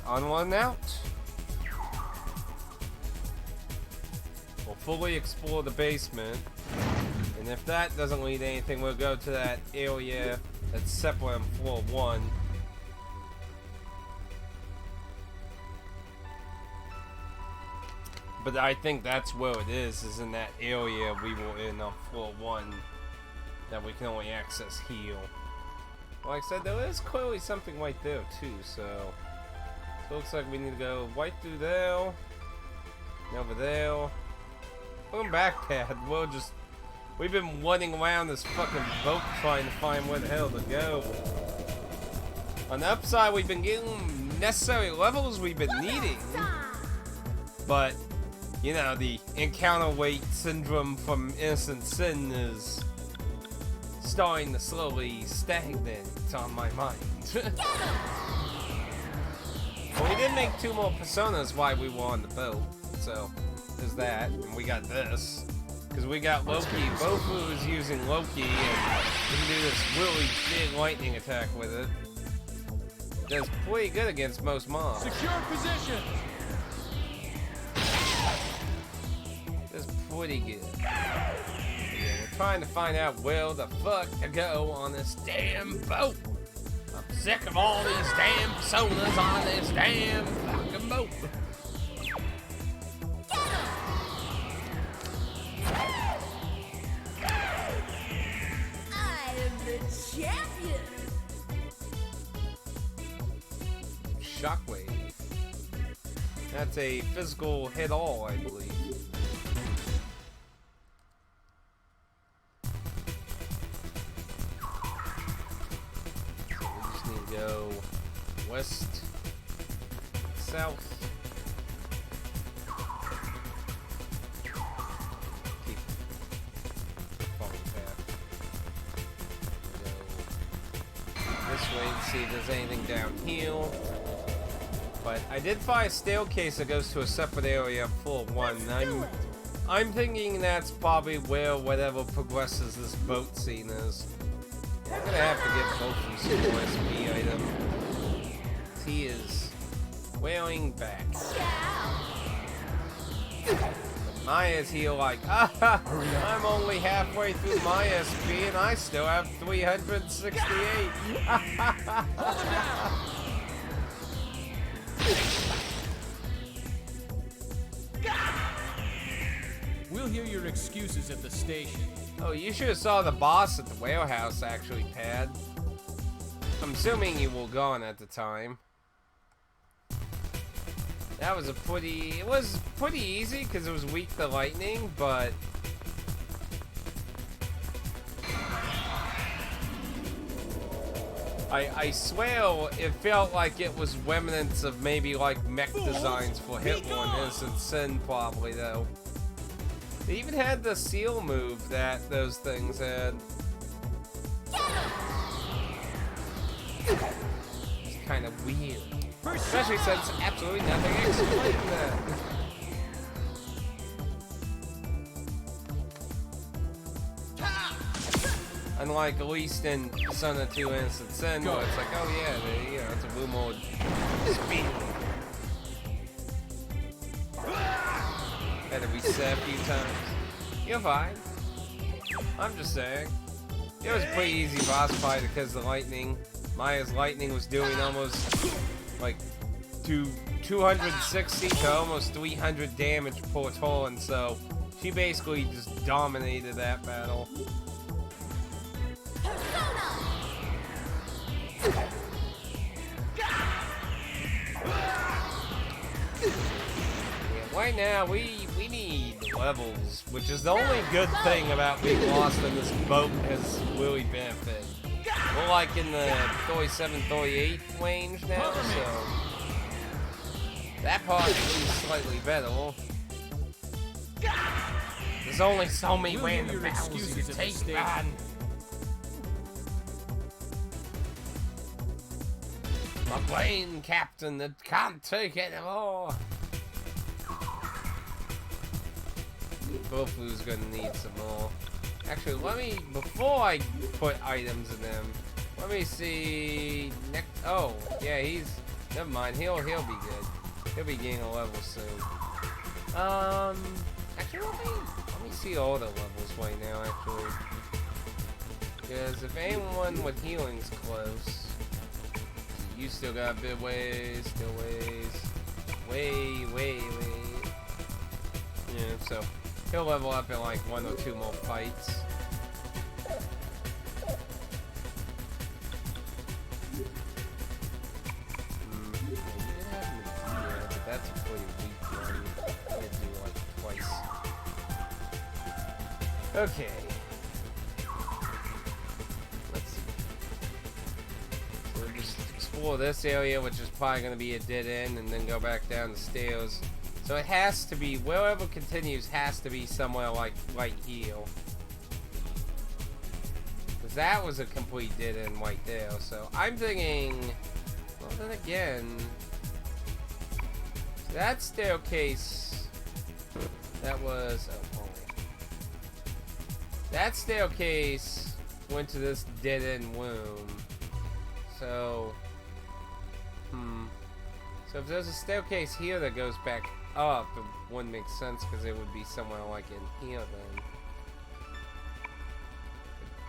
unload out. We'll fully explore the basement. And if that doesn't lead to anything, we'll go to that area that's separate on floor 1. But I think that's where it is in that area we were in on floor 1 that we can only access heal. Like I said, there is clearly something right there too, so it looks like we need to go right through there, and over there. Welcome back, Pad. We've been running around this fucking boat trying to find where the hell to go. On the upside, we've been getting necessary levels we've been needing, but you know, the encounter weight syndrome from Innocent Sin is starting to slowly stagnate on my mind. But we did make 2 more personas while we were on the boat, so there's that. And we got this, because we got Loki. Bofu is using Loki, and we can do this really big lightning attack with it. Does pretty good against most mobs. Secure position. That's pretty good. Yeah, we're trying to find out where the fuck to go on this damn boat. I'm sick of all these damn personas on this damn fucking boat. I am the champion. Shockwave. That's a physical hit all, I believe. Go west, south. Keep following path. Go this way and see if there's anything down here. But I did find a staircase that goes to a separate area for 1. I'm thinking that's probably where whatever progresses this boat scene is. I'm gonna have to get both from some OSP item. He is wailing back. Maya's here like, I'm only halfway through my SP and I still have 368. We'll hear your excuses at the station. Oh, you should have saw the boss at the warehouse, actually, Pad. I'm assuming you were gone at the time. That was it was pretty easy because it was weak to lightning, but I swear it felt like it was remnants of maybe like mech designs for Hitler and Innocent Sin, probably, though. They even had the seal move that those things had. It's kind of weird. Especially since absolutely nothing explained that. Unlike at least in Persona 2 Innocent Sin, where it's like, oh yeah, it's a blue mode speed. Had to reset a few times. You're fine. I'm just saying. It was a pretty easy boss fight because the lightning. Maya's lightning was doing almost like 260 to almost 300 damage per turn, so she basically just dominated that battle. Right now, we need levels, which is the only good thing about being lost in this boat has really benefited. We're like in the 37, 38 range now, so that part is slightly better. There's only so many random battles you can take, man. My brain captain that can't take anymore. Bofu's gonna need some more. Actually, before I put items in them, let me see. Oh, yeah, Never mind. He'll be good. He'll be getting a level soon. Actually, let me see all the levels right now. Actually, because if anyone with healing's close, you still got a bit ways. Still way. Yeah. So he'll level up in like 1 or 2 more fights. That's a pretty weak one. I did do like twice. Okay. Let's see. So we'll just explore this area, which is probably going to be a dead end, and then go back down the stairs. So it has to be, wherever continues, has to be somewhere like right here. Because that was a complete dead end right there. So I'm thinking, well then again, that staircase, that was, that staircase went to this dead-end room. So, so if there's a staircase here that goes back up, it wouldn't make sense because it would be somewhere like in here then.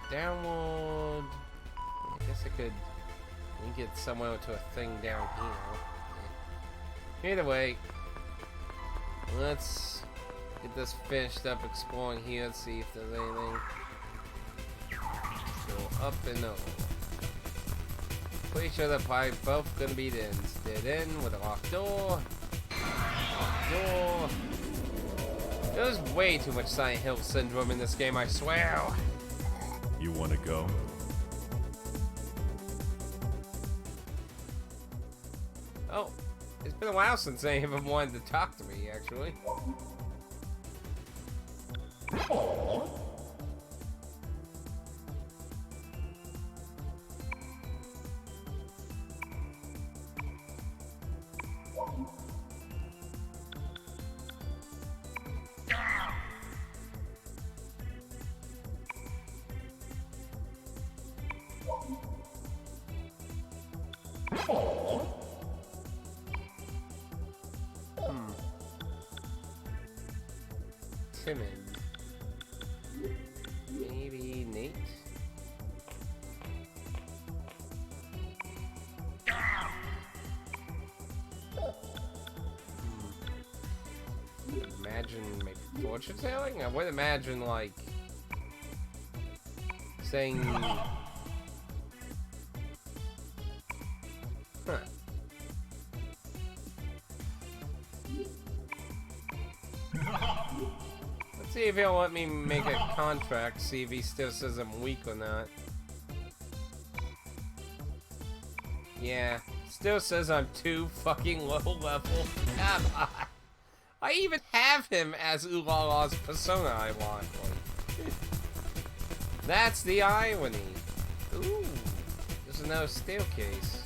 Downward, I guess I could link it somewhere to a thing down here. Either way, let's get this finished up exploring here and see if there's anything. Go up and over. Pretty sure they're probably both gonna be dead ends. Dead end with a locked door. Locked door. There's way too much Silent Hill syndrome in this game, I swear. You want to go? Oh. It's been a while since any of them wanted to talk to me, actually. Timid. Maybe Nate? Imagine maybe fortune telling? I would imagine like saying Let's see if he'll let me make a contract, see if he still says I'm weak or not. Yeah, still says I'm too fucking low level. Come on. I even have him as Ulala's persona, ironically. That's the irony. Ooh, there's another staircase.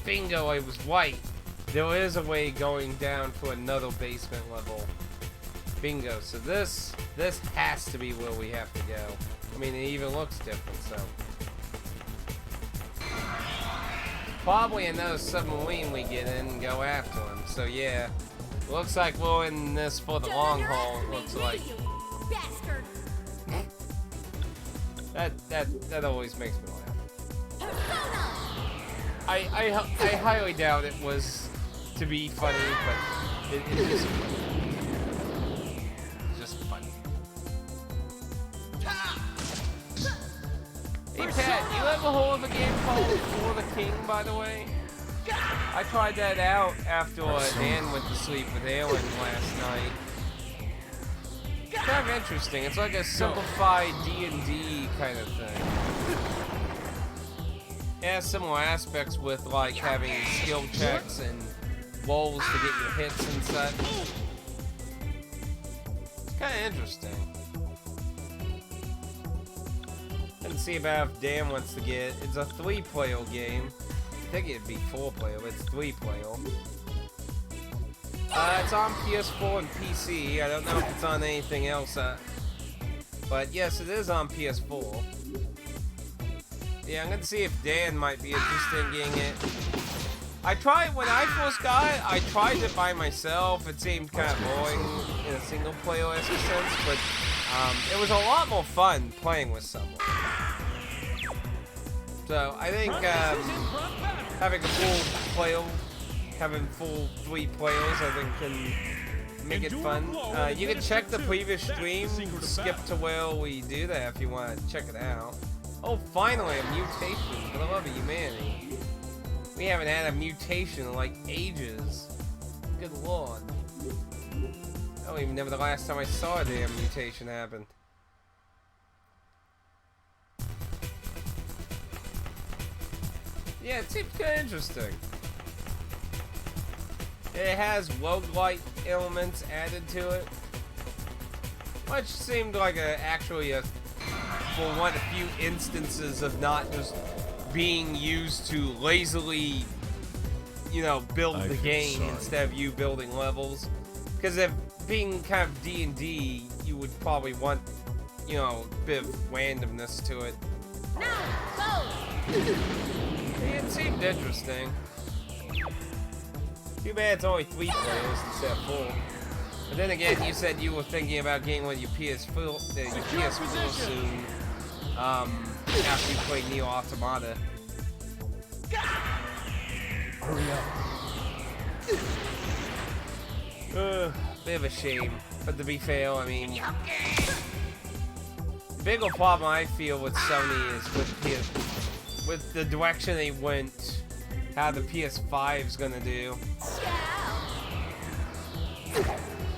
Bingo, I was right. There is a way going down to another basement level. Bingo. So this has to be where we have to go. I mean, it even looks different, so. Probably another submarine we get in and go after him. So yeah, looks like we're in this for the long haul. It looks like. That always makes me laugh. I highly doubt it was to be funny, but it is funny. It's just funny. Hey Pat, you ever heard of a game called For the King, by the way? I tried that out after Dan went to sleep with Alan last night. It's kind of interesting. It's like a simplified D&D kind of thing. It has similar aspects with like having skill checks and rolls to get your hits and such. It's kind of interesting. Let's see about if Dan wants to get. It's a 3-player game. I think it'd be 4-player, but it's 3-player. It's on PS4 and PC. I don't know if it's on anything else. But yes, it is on PS4. Yeah, I'm gonna see if Dan might be interested in getting it. I tried, when I first got it, I tried it by myself. It seemed kind of boring in a single player-esque sense, but it was a lot more fun playing with someone. So I think having a full player, having full 3 players, I think can make it fun. You can check the previous stream, skip to where we do that if you want to check it out. Oh, finally, a mutation for the love of humanity. We haven't had a mutation in like ages. Good lord. I don't even remember the last time I saw a damn mutation happen. Yeah, it seems kind of interesting. It has roguelite elements added to it, which seemed like actually for one of the few instances of not just being used to lazily, you know, build the game instead of you building levels. Because if being kind of D&D, you would probably want, you know, a bit of randomness to it. It seemed interesting. Too bad it's only 3 players instead of 4. But then again, you said you were thinking about getting with your PS4 soon. After you play Neo Automata. Hurry up. Bit of a shame. But to be fair, I mean, the bigger problem I feel with Sony is with the direction they went, how the PS5 is gonna do.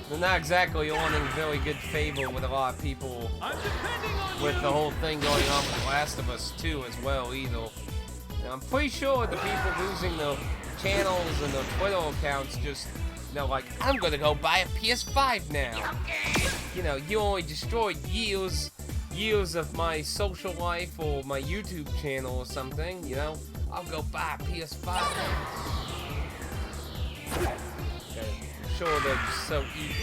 They're not exactly owning very good favor with a lot of people with the whole thing going on with The Last of Us 2 as well either. Now, I'm pretty sure the people losing their channels and their Twitter accounts just, you know, like, I'm gonna go buy a PS5 now. You know, you only destroyed years of my social life or my YouTube channel or something, you know. I'll go buy a PS5 now. Okay. Sure, they're just so evil.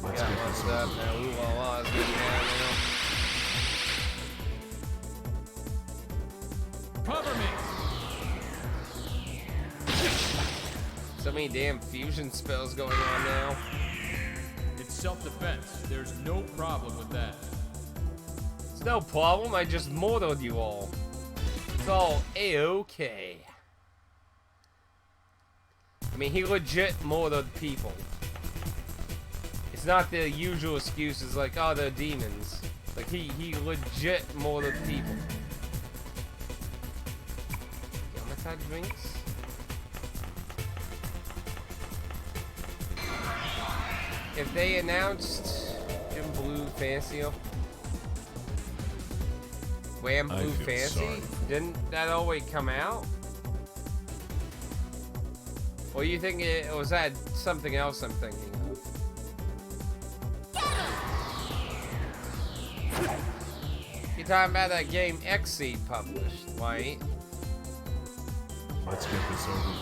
Let's Got get one this up over. now. Ooh la la is getting down now. Cover me. So many damn fusion spells going on now. It's self-defense. There's no problem with that. It's no problem. I just mortared you all. It's all A-okay. I mean, he legit mortared people. It's not the usual excuses like, oh, they're demons. Like, he legit mortared people. Yamatai drinks? If they announced Jim Blue Fancy, Wham I Blue feel Fancy, sorry. didn't that always come out? Or you think it was that something else I'm thinking of? You're talking about that game Xseed published, right? Let's get this over with.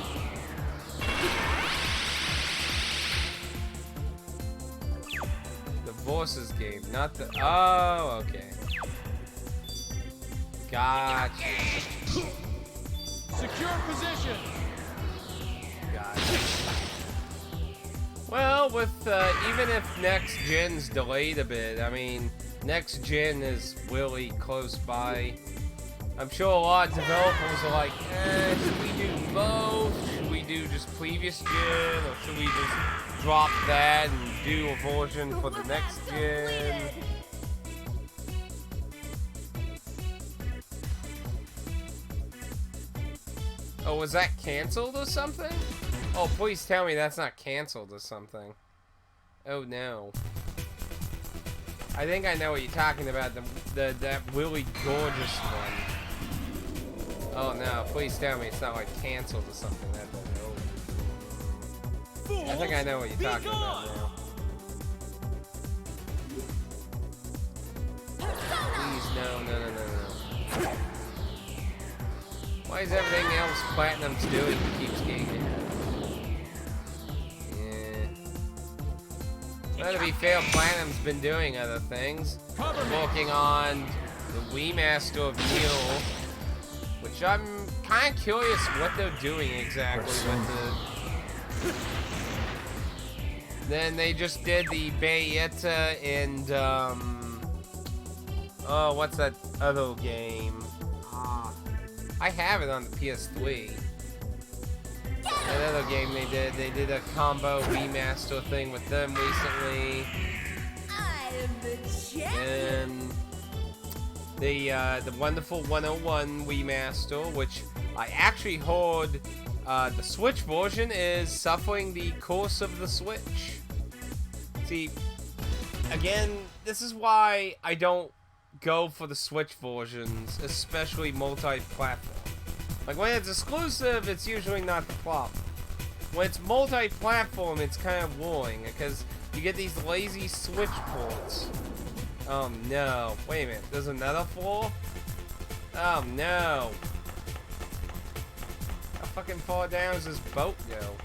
The Voices game, not the... Oh, okay. Gotcha. Secure position. Gotcha. Well, with even if next gen's delayed a bit, I mean, next gen is really close by. I'm sure a lot of developers are like, should we do both? Should we do just previous gen, or should we just drop that and do a version for the next gen? Oh, was that canceled or something? Oh, please tell me that's not canceled or something. Oh no. I think I know what you're talking about, that really gorgeous one. Oh no, please tell me it's not like canceled or something. That I think I know what you're talking about now. Please, no. Why is everything else Platinum's doing keeps getting it? Yeah. Well, to be fair, Platinum's been doing other things. Working on the Wii Master of Neil, which I'm kind of curious what they're doing exactly with it. Then they just did the Bayonetta and, oh, what's that other game? I have it on the PS3. Another game they did a combo remaster thing with them recently. I am the champion. And the wonderful 101 remaster, which I actually heard the Switch version is suffering the curse of the Switch. See, again, this is why I don't go for the Switch versions, especially multi-platform. Like, when it's exclusive, it's usually not the problem. When it's multi-platform, it's kind of worrying, because you get these lazy Switch ports. Oh no. Wait a minute, there's another floor? Oh no. How fucking far down does this boat go?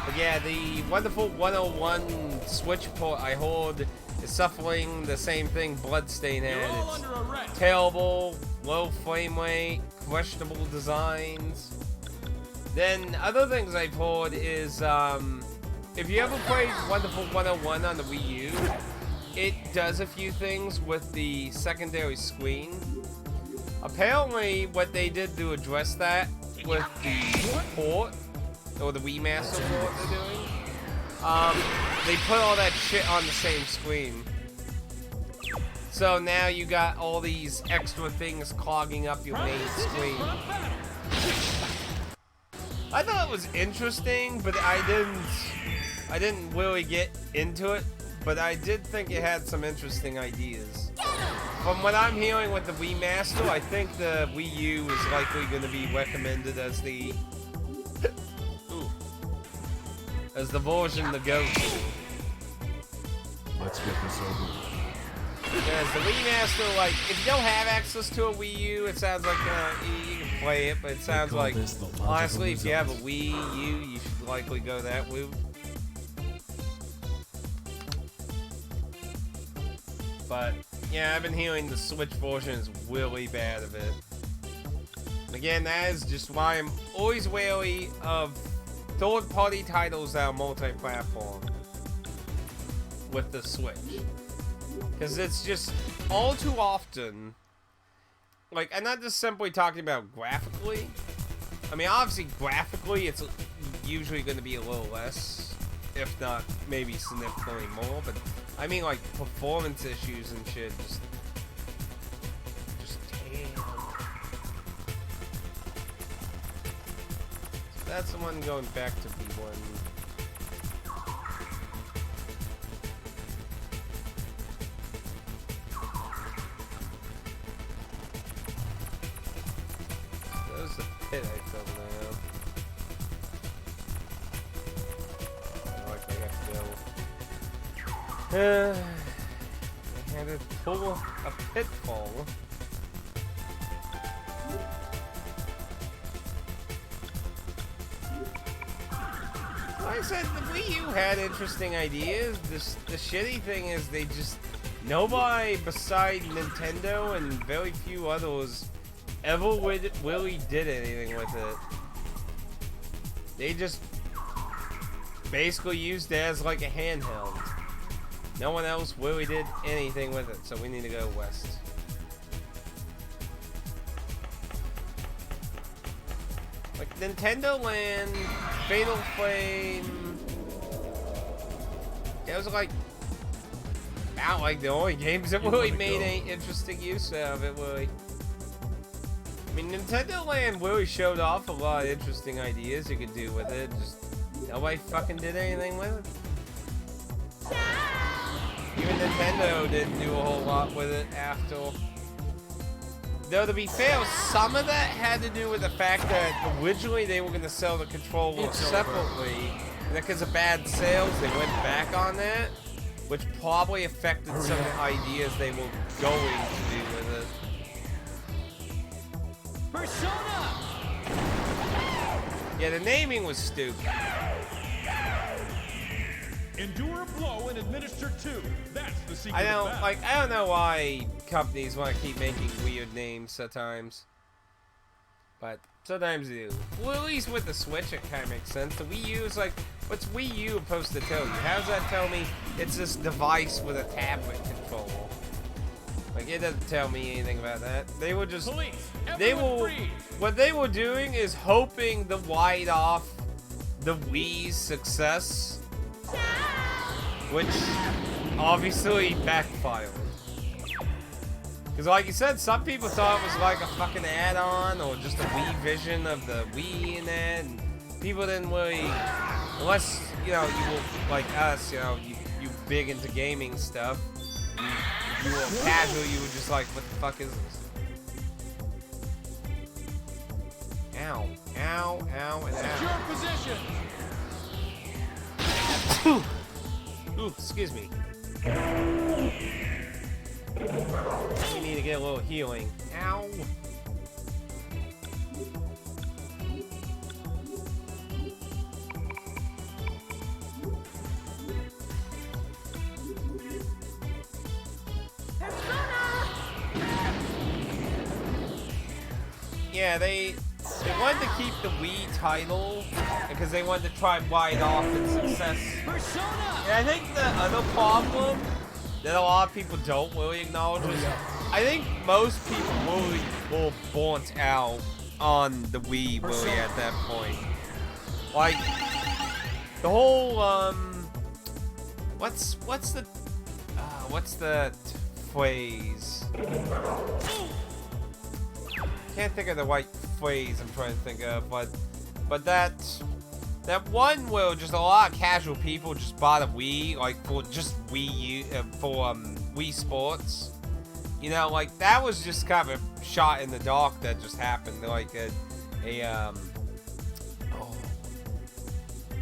But yeah, the wonderful 101 Switch port I heard is suffering the same thing Bloodstain had. It's terrible, low frame rate, questionable designs. Then other things I've heard is if you ever played Wonderful 101 on the Wii U, it does a few things with the secondary screen. Apparently, what they did to address that with the port, or the Wii Master port they're doing, they put all that shit on the same screen. So now you got all these extra things clogging up your main screen. I thought it was interesting, but I didn't really get into it, but I did think it had some interesting ideas. From what I'm hearing with the Wii Master, I think the Wii U is likely going to be recommended as the version to go to. Let's get this over with. Because the Wii Master, like, if you don't have access to a Wii U, it sounds like you can play it, but it sounds like, honestly, if you have a Wii U, you should likely go that route. But, yeah, I've been hearing the Switch version is really bad of it. And again, that is just why I'm always wary of third-party titles that are multi-platform with the Switch. Because it's just, all too often, like, I'm not just simply talking about graphically. I mean, obviously, graphically, it's usually going to be a little less, if not, maybe significantly more, but I mean, like, performance issues and shit, just damn. So that's the one going back to B1. There's the pit I fell down. I like I have to go. I had to pull a pitfall. Like I said, the Wii U had interesting ideas. The shitty thing is they just... Nobody beside Nintendo and very few others ever really did anything with it. They just basically used it as like a handheld. No one else really did anything with it, so we need to go west. Like Nintendo Land, Fatal Frame. Those are like about like the only games that really made any interesting use of it. Really. I mean, Nintendo Land really showed off a lot of interesting ideas you could do with it. Just nobody fucking did anything with it. Even Nintendo didn't do a whole lot with it after. Though, to be fair, some of that had to do with the fact that originally they were going to sell the controller separately. And because of bad sales, they went back on that. Which probably affected some of the ideas they were going to do with it. Persona! Yeah, the naming was stupid. Endure a blow and administer two. That's the secret I of don't battle. like. I don't know why companies want to keep making weird names sometimes, but sometimes they do. Well, at least with the Switch, it kind of makes sense. The Wii U is like, what's Wii U supposed to tell you? How does that tell me it's this device with a tablet controller? Like, it doesn't tell me anything about that. They were just. Police, They everyone will. freeze. What they were doing is hoping to write off the Wii's success, which obviously backfired. Because like you said, some people thought it was like a fucking add-on or just a Wii vision of the Wii in it, and people didn't really, unless, you know, you were like us, you know, you big into gaming stuff, you were casual, you were just like, what the fuck is this? Ow, ow, ow, and Secure ow. position. Ooh, excuse me. You need to get a little healing. Ow. Yeah, they wanted to keep the Wii title because they wanted to try and write off its success. Persona! And I think the other problem that a lot of people don't really acknowledge is I think most people really will burnt out on the Wii really at that point. Like the whole what's the phrase? Can't think of the right phrase I'm trying to think of, but that one where just a lot of casual people just bought a Wii, like for just Wii Sports. You know, like that was just kind of a shot in the dark that just happened. Like it's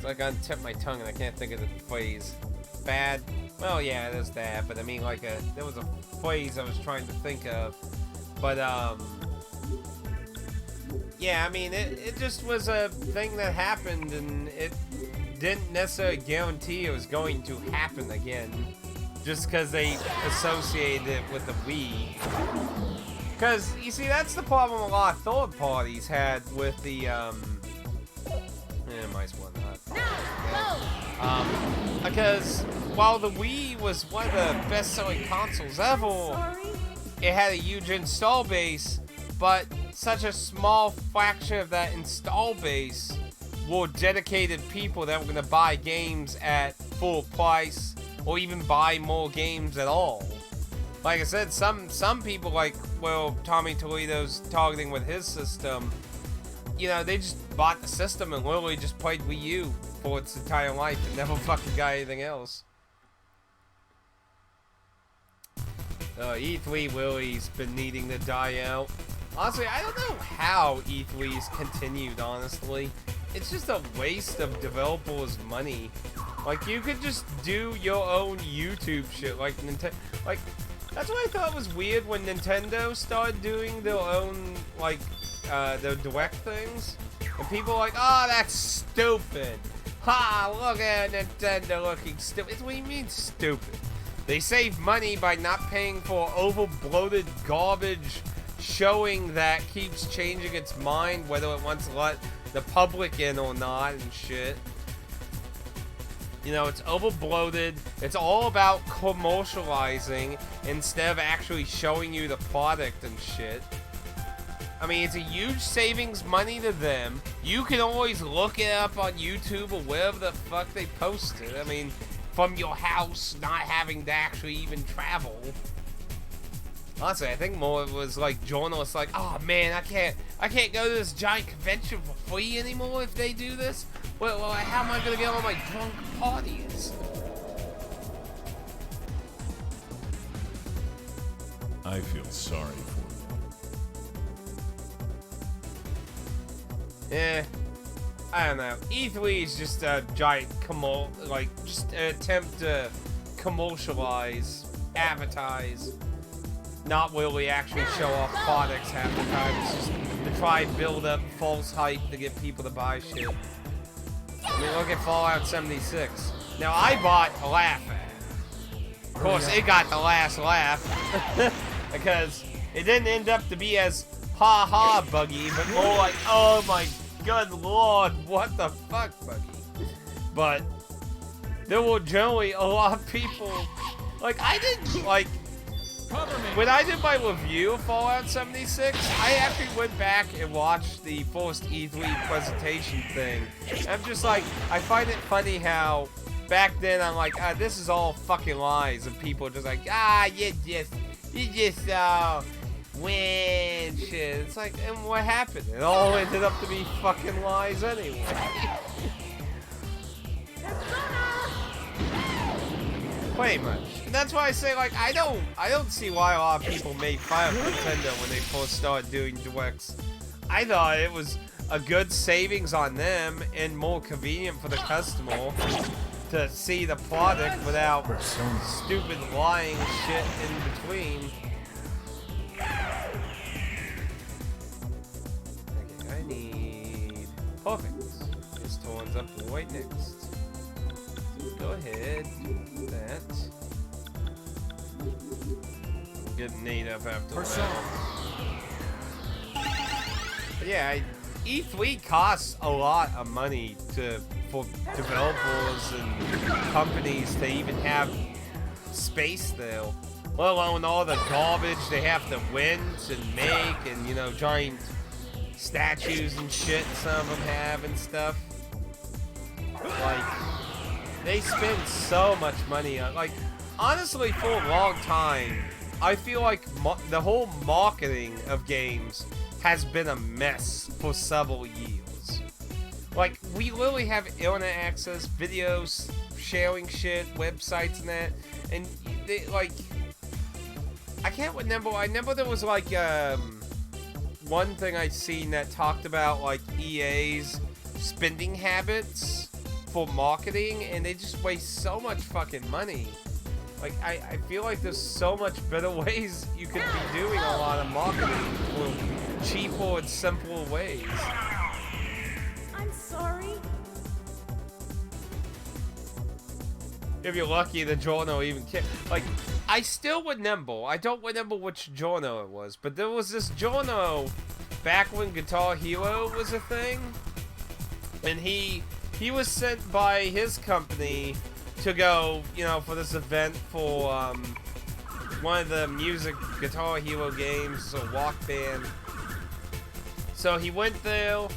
like on the tip of my tongue and I can't think of the phrase. Bad. Well, yeah, there's that, but I mean, like there was a phrase I was trying to think of, but yeah, I mean, it just was a thing that happened, and it didn't necessarily guarantee it was going to happen again, just because they associated it with the Wii. Because, you see, that's the problem a lot of third parties had with the, might as well not. Because while the Wii was one of the best-selling consoles ever, it had a huge install base, but such a small fraction of that install base were dedicated people that were going to buy games at full price or even buy more games at all. Like I said, some people, like, well, Tommy Toledo's targeting with his system, you know, they just bought the system and literally just played Wii U for its entire life and never fucking got anything else. E3 Willie's been needing to die out. Honestly, I don't know how E3's continued, honestly. It's just a waste of developers' money. Like, you could just do your own YouTube shit, like Nintendo. Like, that's what I thought was weird when Nintendo started doing their own, like, their direct things. And people were like, oh, that's stupid. Ha, look at Nintendo looking stupid. What do you mean, stupid? They save money by not paying for over-bloated garbage showing that keeps changing its mind whether it wants to let the public in or not and shit. You know, it's over-bloated. It's all about commercializing instead of actually showing you the product and shit. I mean, it's a huge savings money to them. You can always look it up on YouTube or wherever the fuck they post it. I mean, from your house, not having to actually even travel. Honestly, I think more it was like journalists like, oh man, I can't go to this giant convention for free anymore if they do this. Well, how am I gonna get all my drunk parties? I feel sorry for you. Eh, I don't know. E3 is just a giant just an attempt to commercialize, advertise, not really actually show off products half the time. It's just to try and build up false hype to get people to buy shit. I mean, look at Fallout 76. Now, I bought a laugh at. Of course, it got the last laugh. Because it didn't end up to be as ha-ha buggy, but more like, oh my good lord, what the fuck buggy. But there were generally a lot of people, like, I didn't, like, when I did my review of Fallout 76, I actually went back and watched the first E3 presentation thing. And I'm just like, I find it funny how back then I'm like, this is all fucking lies, and people are just like, you just win shit. It's like, and what happened? It all ended up to be fucking lies anyway. Pretty much. And that's why I say, like, I don't see why a lot of people made fun of Nintendo when they first started doing directs. I thought it was a good savings on them and more convenient for the customer to see the product without stupid lying shit in between. Okay, I need... Perfect. This turns up right next. Go ahead, do that. We'll get Nate up after that. But yeah, E3 costs a lot of money for developers and companies to even have space there. Let alone all the garbage they have to rent and make, and you know, giant statues and shit some of them have and stuff. Like, they spend so much money on, like, honestly, for a long time, I feel like the whole marketing of games has been a mess for several years. Like, we literally have internet access, videos, sharing shit, websites and that, and they, like, I can't remember, I remember there was, like, one thing I'd seen that talked about, like, EA's spending habits for marketing, and they just waste so much fucking money. Like, I feel like there's so much better ways you could be doing a lot of marketing for cheaper and simpler ways. I'm sorry. If you're lucky, the journal even can. Like, I still remember, I don't remember which journal it was, but there was this journal back when Guitar Hero was a thing, and he was sent by his company to go, you know, for this event for one of the music Guitar Hero games, or Walk Band. So he went there,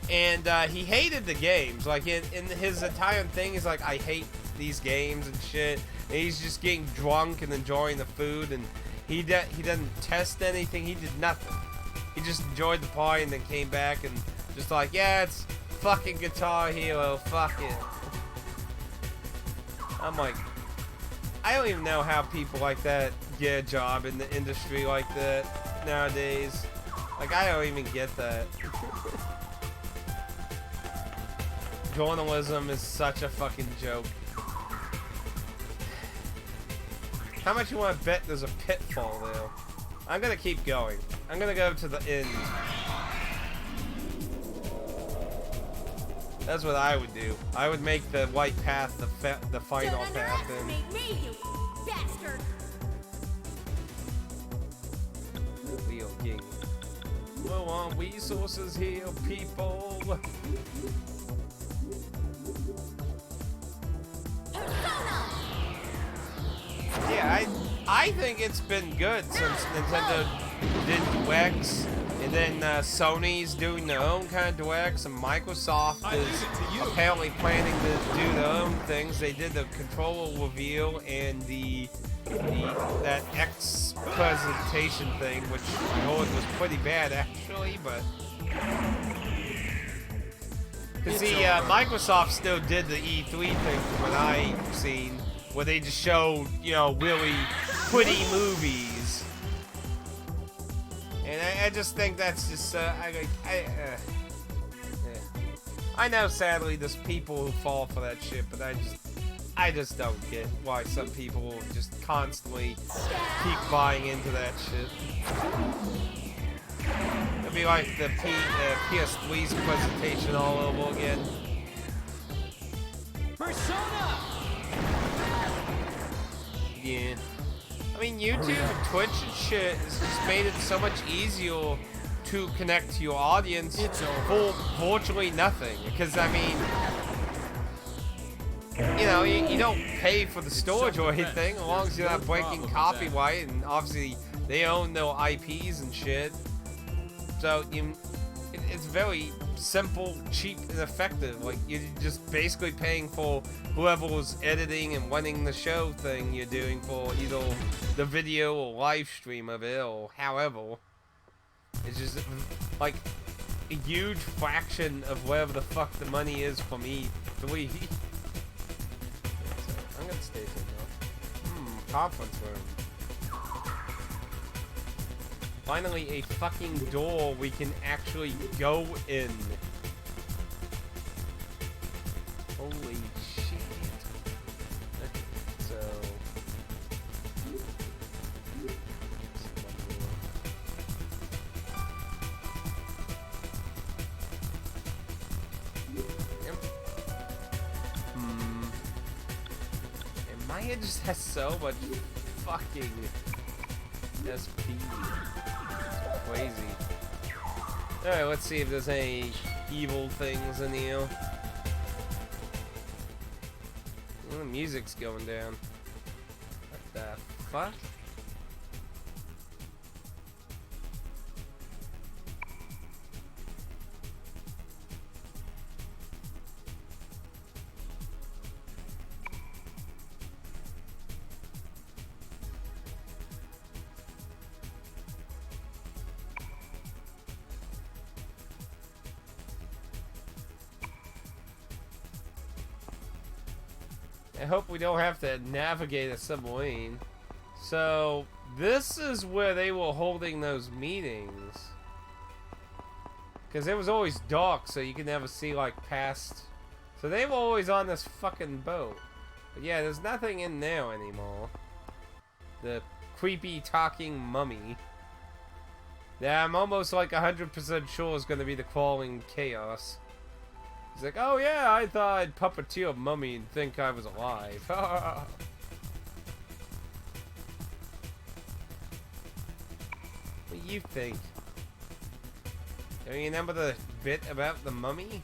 and he hated the games. Like, in his entire thing, he's like, I hate these games and shit. And he's just getting drunk and enjoying the food, and he didn't test anything. He did nothing. He just enjoyed the party and then came back and just like, yeah, it's fucking Guitar Hero, fuck it. I'm like, I don't even know how people like that get a job in the industry like that nowadays. Like, I don't even get that. Journalism is such a fucking joke. How much you want to bet there's a pitfall there? I'm gonna keep going. I'm gonna go to the end. That's what I would do. I would make the white path the final path. Don't underestimate me, you bastard! Real king. Low on resources here, people. Yeah, I think it's been good since Nintendo did Directs, and then Sony's doing their own kind of Directs, and Microsoft is apparently planning to do their own things. They did the controller reveal and that X presentation thing, which I heard was pretty bad actually, but because Microsoft still did the E3 thing from what I've seen, where they just showed, you know, really pretty movies. And I just think that's just, I know sadly there's people who fall for that shit, but I just don't get why some people just constantly keep buying into that shit. It'd be like the PS3's presentation all over again. Persona! Yeah. I mean, YouTube and Twitch and shit has just made it so much easier to connect to your audience for virtually nothing. Because, I mean, you know, you don't pay for the storage or anything as long as you're not breaking copyright, and obviously they own their IPs and shit. So it's very simple, cheap, and effective. Like, you're just basically paying for whoever's editing and running the show thing you're doing for either the video or live stream of it or however. It's just like a huge fraction of whatever the fuck the money is for me. I'm gonna stay there. Conference room. Finally, a fucking door we can actually go in. Holy shit. Okay, so... Yep. And my head just has so much fucking SP. Crazy. Alright, let's see if there's any evil things in here. Oh, the music's going down. What the fuck? I hope we don't have to navigate a submarine. So, this is where they were holding those meetings. Because it was always dark, so you could never see, like, past... So they were always on this fucking boat. But yeah, there's nothing in there anymore. The creepy talking mummy. Yeah, I'm almost like 100% sure is going to be the crawling chaos. He's like, oh yeah, I thought I'd puppeteer a mummy and think I was alive. What do you think? Do you remember the bit about the mummy?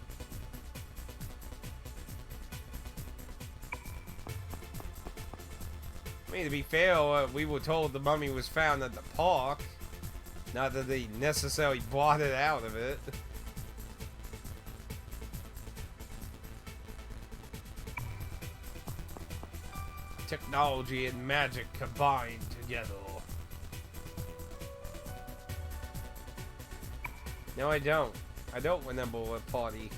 I mean, to be fair, we were told the mummy was found at the park. Not that they necessarily brought it out of it. Technology and magic combined together. No, I don't. I don't remember a party.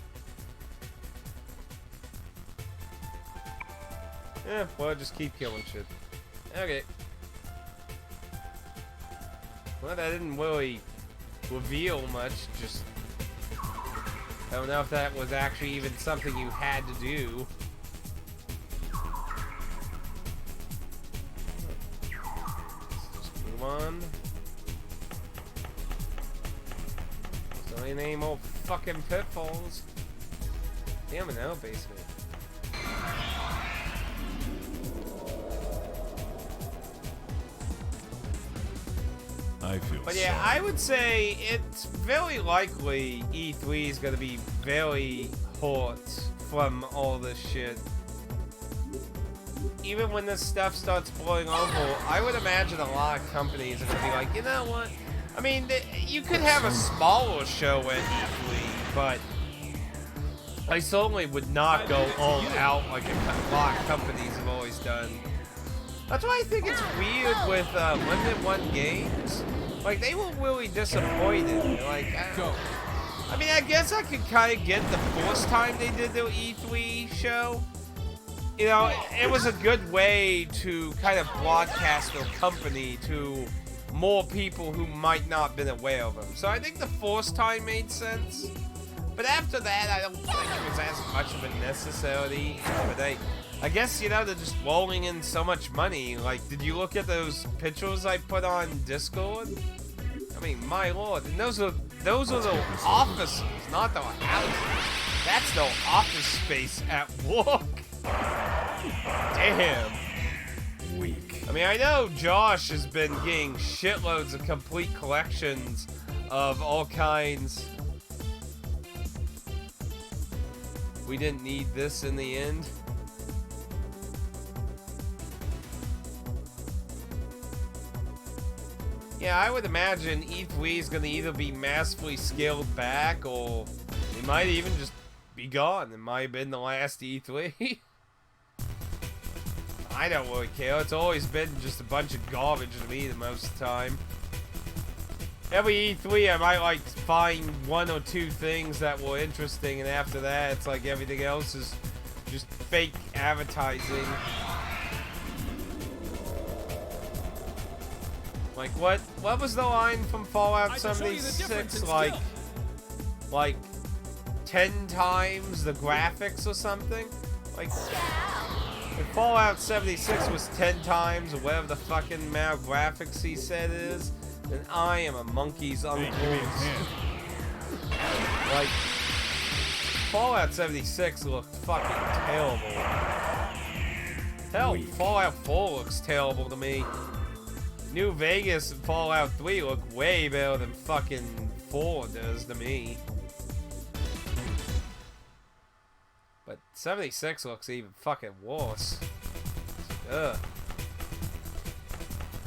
Yeah, well, just keep killing shit. Okay. Well, that didn't really reveal much, just... I don't know if that was actually even something you had to do. On. So any more fucking pitfalls. Damn, an L basement. But yeah, I would say it's very likely E3 is going to be very hot from all this shit. Even when this stuff starts blowing over, I would imagine a lot of companies are going to be like, you know what? I mean, you could have a smaller show at E3, but I certainly would not go all out like a lot of companies have always done. That's why I think it's weird with Limited One Games. Like, they were really disappointed. Like, I mean, I guess I could kind of get the first time they did their E3 show. You know, it was a good way to kind of broadcast their company to more people who might not have been aware of them. So I think the first time made sense. But after that, I don't think it was as much of a necessity. But I guess, you know, they're just rolling in so much money. Like, did you look at those pictures I put on Discord? I mean, my lord. And those are those are the get this over offices, not the houses. That's the office space at work. Damn. Weak. I mean, I know Josh has been getting shitloads of complete collections of all kinds. We didn't need this in the end. Yeah, I would imagine E3 is going to either be massively scaled back or it might even just be gone. It might have been the last E3. I don't really care. It's always been just a bunch of garbage to me the most of the time. Every E3 I might like find one or two things that were interesting, and after that it's like everything else is just fake advertising. Like what was the line from Fallout 76? Like 10 times the graphics or something? Like if Fallout 76 was 10 times or whatever the fucking amount of graphics he said it is, then I am a monkey's uncle. Hey, give me a hand. Like, Fallout 76 looked fucking terrible. Hell, Fallout 4 looks terrible to me. New Vegas and Fallout 3 look way better than fucking 4 does to me. But 76 looks even fucking worse. Ugh.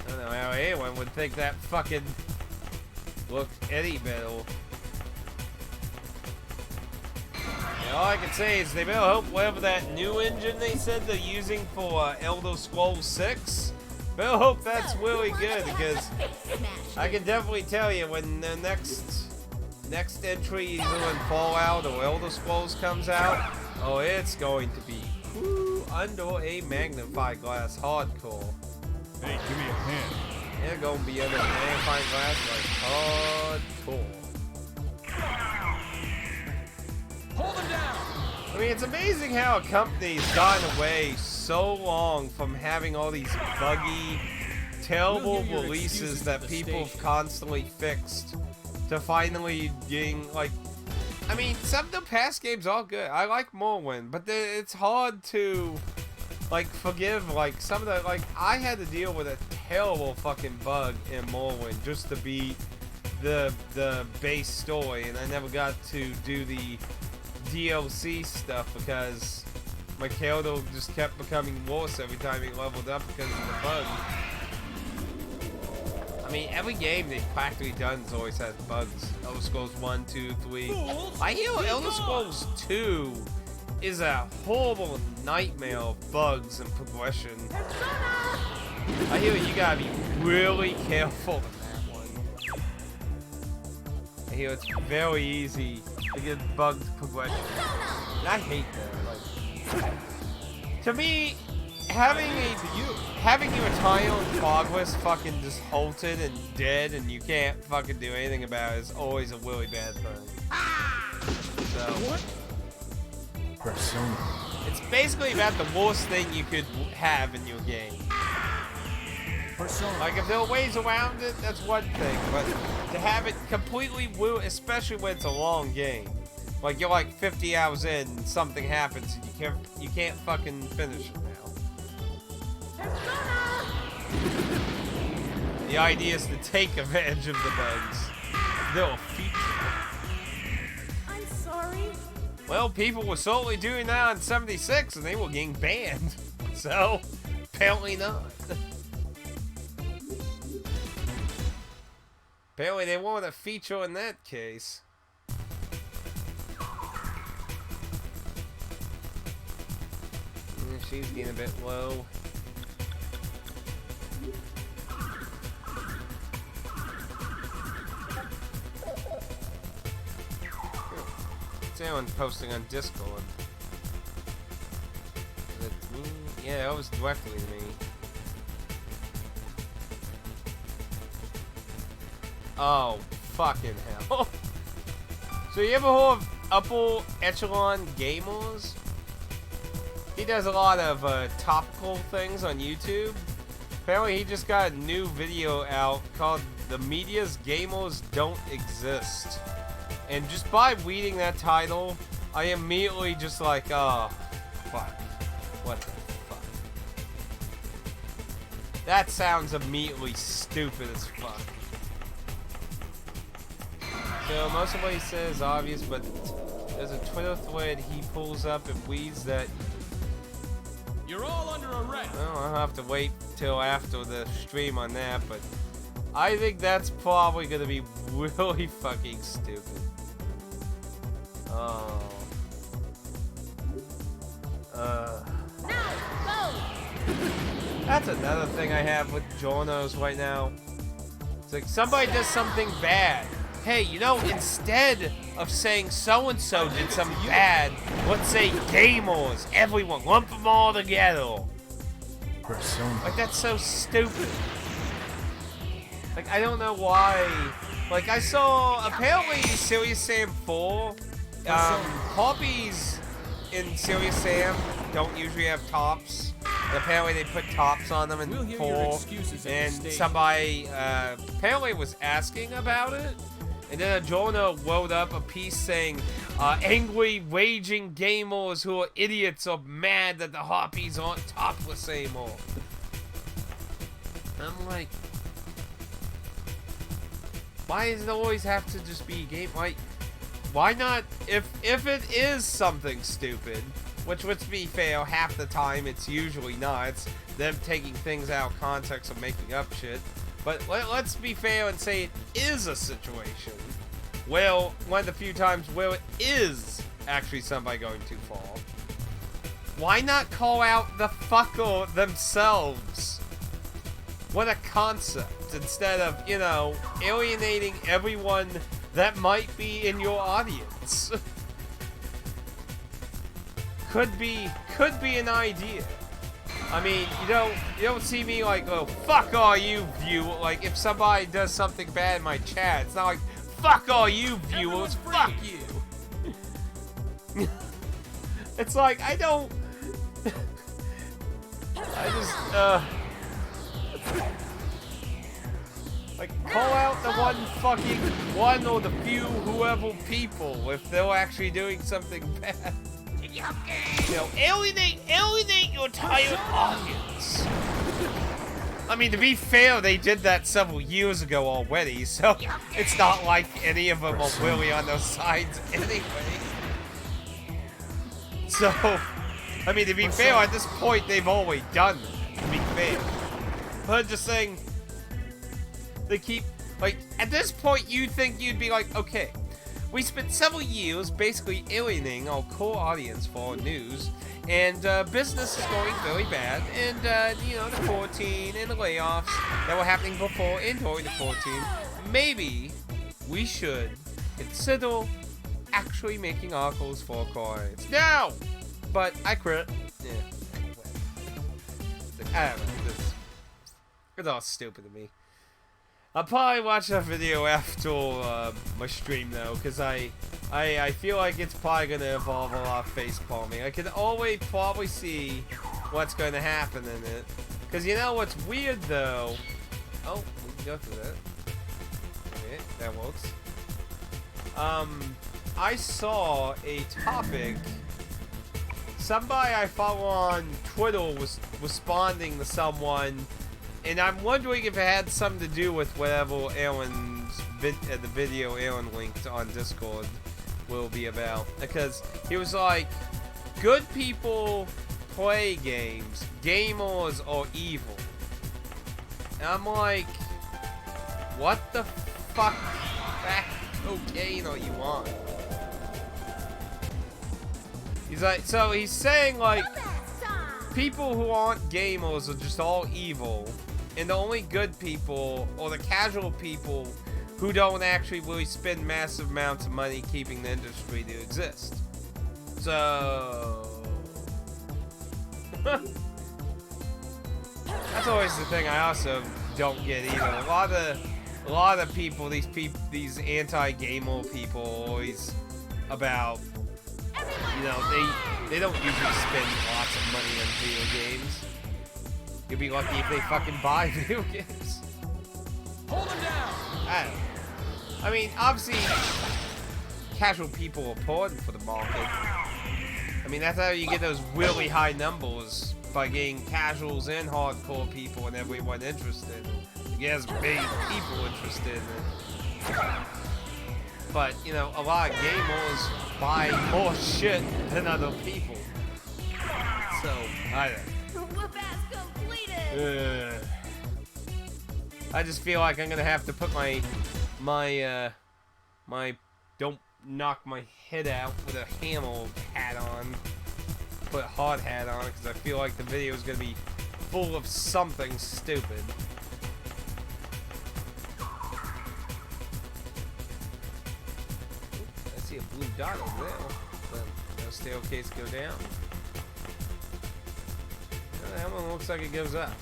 I don't know how anyone would think that fucking looked any better. And all I can say is they better hope whatever that new engine they said they're using for Elder Scrolls 6, better hope that's really good, because I can definitely tell you when the next entry either in Fallout or Elder Scrolls comes out, oh, it's going to be under a magnifying glass hardcore. Hey, give me a hand. They're gonna be under a magnifying glass like hardcore. Hold him down! I mean, it's amazing how a company's gotten away so long from having all these buggy, terrible We'll hear your releases excuses that at the people have station. constantly fixed to finally getting, like, I mean, some of the past games are good. I like Morrowind, but it's hard to, like, forgive, like, some of the, like, I had to deal with a terrible fucking bug in Morrowind just to beat the base story, and I never got to do the DLC stuff because my character just kept becoming worse every time he leveled up because of the bug. I mean, every game they've practically done has always had bugs. Elder Scrolls 1, 2, 3. I hear Elder Scrolls 2 is a horrible nightmare of bugs and progression. I hear you gotta be really careful in that one. I hear it's very easy to get bugged progression. And I hate that. Like, to me, having your entire progress fucking just halted and dead and you can't fucking do anything about it is always a really bad thing. So, What? Persona. it's basically about the worst thing you could have in your game. Persona. Like, if there are ways around it, that's one thing, but to have it completely especially when it's a long game. Like, you're like 50 hours in and something happens and you can't fucking finish it now. The idea is to take advantage of the bugs. They'll feature. I'm sorry. Well, people were certainly doing that on 76 and they were getting banned. So, apparently not. Apparently they wanted a feature in that case. She's getting a bit low. What's anyone posting on Discord? Is it me? Yeah, that was directly to me. Oh, fucking hell. So you ever heard of Upper Echelon Gamers? He does a lot of topical things on YouTube. Apparently he just got a new video out called the media's gamers don't exist. And just by reading that title, I immediately just like, oh, fuck. What the fuck? That sounds immediately stupid as fuck. So most of what he says is obvious, but there's a Twitter thread he pulls up and reads that. You're all under arrest. Well, I'll have to wait till after the stream on that, but I think that's probably gonna be really fucking stupid. Oh. That's another thing I have with journos right now. It's like somebody does something bad. Hey, you know, instead of saying so-and-so did something bad, let's say gamers, everyone, lump them all together. Persona. Like, that's so stupid. Like, I don't know why. Like, I saw, apparently, Serious Sam 4, Poppies in Serious Sam don't usually have tops. And apparently they put tops on them in We'll hear 4. your excuses at And the stage. somebody, apparently was asking about it. And then a journal wrote up a piece saying, angry, raging gamers who are idiots are mad that the Harpies aren't topless anymore. I'm like, why does it always have to just be a game? Like, why not, if it is something stupid, which let's be fair, half the time it's usually not, it's them taking things out of context and making up shit. But let's be fair and say it is a situation. Well, one of the few times where it is actually somebody going too far. Why not call out the fucker themselves? What a concept, instead of, you know, alienating everyone that might be in your audience. Could be an idea. I mean, you don't see me like, oh, fuck all you viewers. Like, if somebody does something bad in my chat, it's not like, fuck all you viewers, fuck you. It's like, I don't. I just, like, call out the one or the few whoever people if they're actually doing something bad. You know, alienate your entire audience. I mean, to be fair, they did that several years ago already, so it's not like any of them are really on those sides anyway. So, I mean, to be fair, at this point, they've already done that, to be fair. But I'm just saying, they keep, like, at this point, you think you'd be like, okay, we spent several years basically alienating our core audience for our news, and business is going very bad, and, you know, the quarantine and the layoffs that were happening before and during the quarantine, maybe we should consider actually making articles for our core audience. No! But I quit. Yeah. I don't know. It's all stupid to me. I'll probably watch that video after my stream though, because I feel like it's probably going to involve a lot of face palming. I can always probably see what's going to happen in it. Because you know what's weird though? Oh, we can go through that. Okay, that works. I saw a topic. Somebody I follow on Twitter was responding to someone. And I'm wondering if it had something to do with whatever Aaron's the video Aaron linked on Discord will be about. Because he was like, good people play games, gamers are evil. And I'm like, what the fuck cocaine are you on? He's like, so he's saying like, people who aren't gamers are just all evil. And the only good people, or the casual people, who don't actually really spend massive amounts of money keeping the industry to exist. So... that's always the thing I also don't get either. A lot of people, these anti-gamer people are always about, you know, they don't usually spend lots of money on video games. You'll be lucky if they fucking buy video games. Hold him down! I mean, obviously, casual people are important for the market. I mean, that's how you get those really high numbers, by getting casuals and hardcore people and everyone interested. You get as many people interested in it. But, you know, a lot of gamers buy more shit than other people. So, I don't know. Whoop-ass completed! I just feel like I'm gonna have to put my don't knock my head out with a hammer hat on. Put a hard hat on because I feel like the video is gonna be full of something stupid. I see a blue dot over there. But no staircase go down. That one looks like it goes up.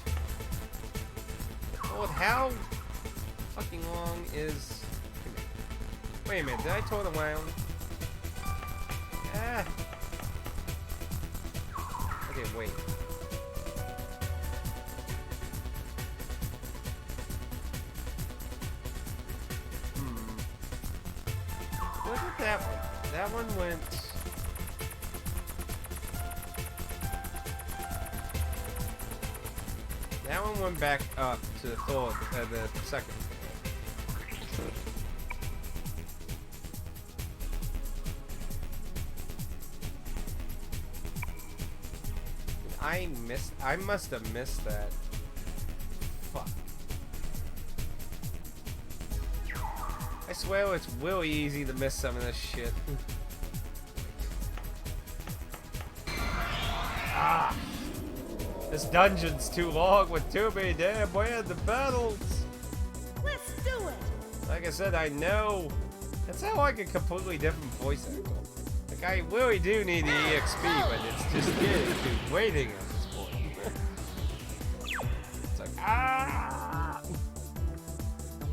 Oh, how fucking long is... Wait a minute, did I turn around? Ah. Okay, wait. Look at that one. That one went... That one went back up to the third, the second. I must have missed that. Fuck. I swear it's really easy to miss some of this shit. Ah! This dungeon's too long with too many damn random battles. Let's do it! Like I said, I know. That sounds like a completely different voice actor. Like, I really do need the EXP, but it's just too waiting at this point. It's like, ah!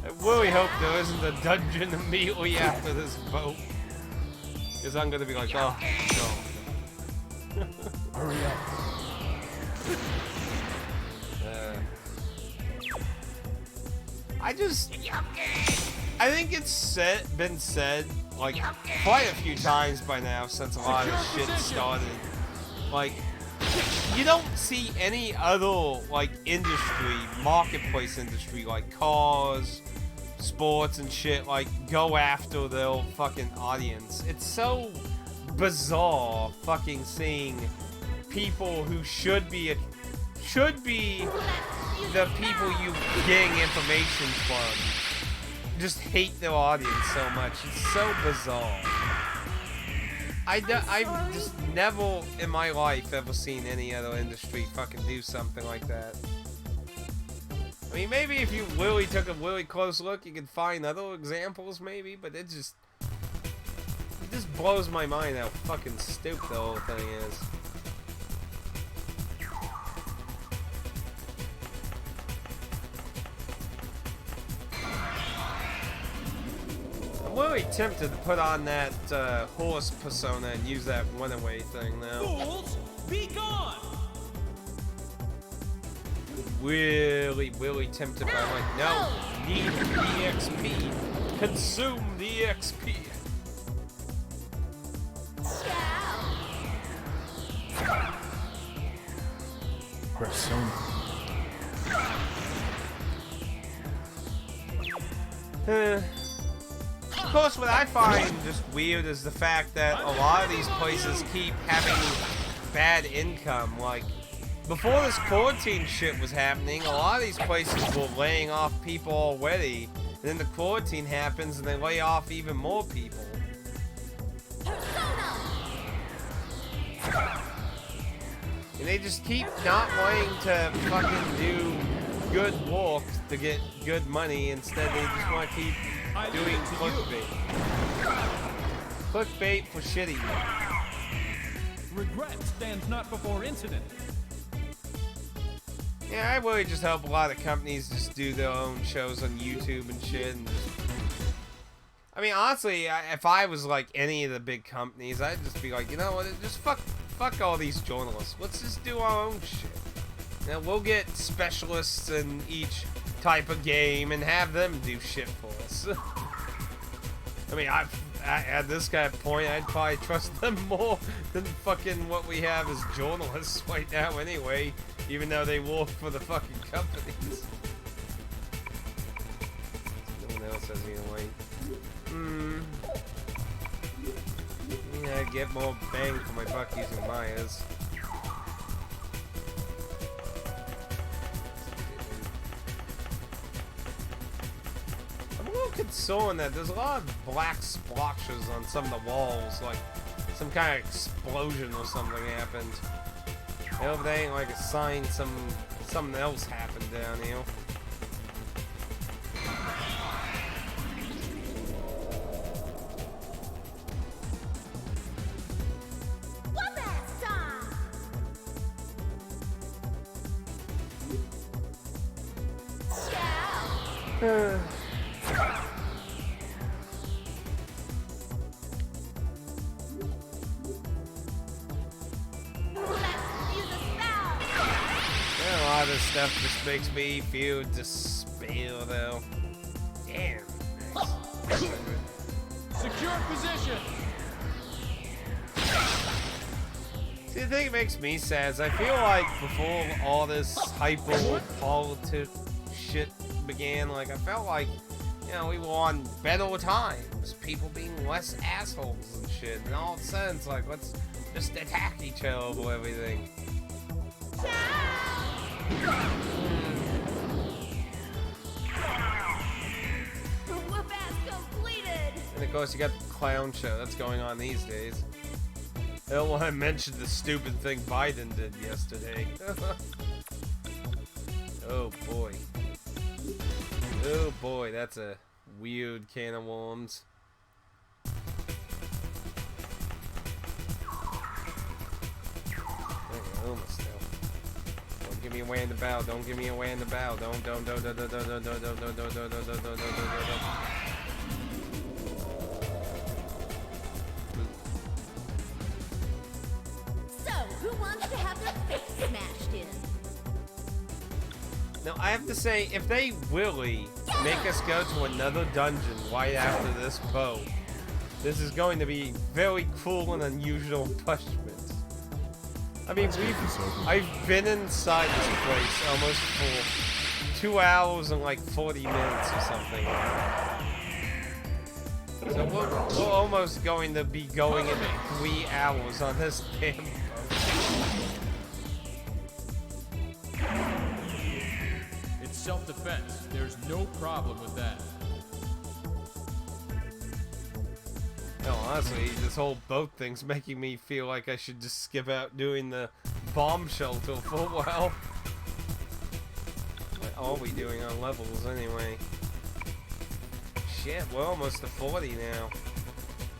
I really hope there isn't a dungeon immediately after this boat. Because I'm gonna be like, oh, no. Hurry up. I think it's been said like quite a few times by now since a lot of this shit started. Like, you don't see any other like industry, marketplace industry, like cars, sports and shit, like go after their fucking audience. It's so bizarre fucking seeing people who should be the people you getting information from just hate their audience so much. It's so bizarre. I've just never in my life ever seen any other industry fucking do something like that. I mean, maybe if you really took a really close look, you could find other examples, maybe, but it just blows my mind how fucking stupid the whole thing is. I'm really tempted to put on that horse persona and use that runaway thing now. Fools, be gone! Really tempted, but I'm like, no, need the EXP. Consume the EXP. Persona. Of course, what I find just weird is the fact that a lot of these places keep having bad income. Like, before this quarantine shit was happening, a lot of these places were laying off people already. And then the quarantine happens and they lay off even more people. And they just keep not wanting to fucking do good work to get good money. Instead, they just want to keep doing clickbait. Clickbait for shitty. Regret stands not before incident. Yeah, I really just hope a lot of companies just do their own shows on YouTube and shit. And just... I mean, honestly, if I was like any of the big companies, I'd just be like, you know what, just fuck all these journalists. Let's just do our own shit. Now, we'll get specialists in each type of game and have them do shit for us. I mean, at this kind of point, I'd probably trust them more than fucking what we have as journalists right now anyway, even though they work for the fucking companies. No one else has any light. Yeah, I get more bang for my buck using Maya's. I'm a little concerned that there's a lot of black splotches on some of the walls, like some kind of explosion or something happened. I hope they ain't like a sign something else happened down here. Stuff just makes me feel despair, though. Damn. Secure position. See, the thing that makes me sad is I feel like before all this hyper politics shit began, like I felt like, you know, we were on better times, people being less assholes and shit, and all of a sudden it's like, let's just attack each other over everything. And of course you got the clown show that's going on these days. I don't want to mention the stupid thing Biden did yesterday. Oh boy. Oh boy, that's a weird can of worms. Almost there. Don't give me away in the bow. Don't give me away in the bow. Don't. So, who wants to have their face smashed in? Now, I have to say, if they really make us go to another dungeon right after this boat, this is going to be very cruel and unusual punishment. I mean, I've been inside this place almost for 2 hours and like 40 minutes or something. So we're almost going to be going in 3 hours on this damn boat. It's self-defense. There's no problem with that. No, honestly, this whole boat thing's making me feel like I should just skip out doing the bomb shelter for a while. What are we doing on levels anyway? Shit, we're almost to 40 now.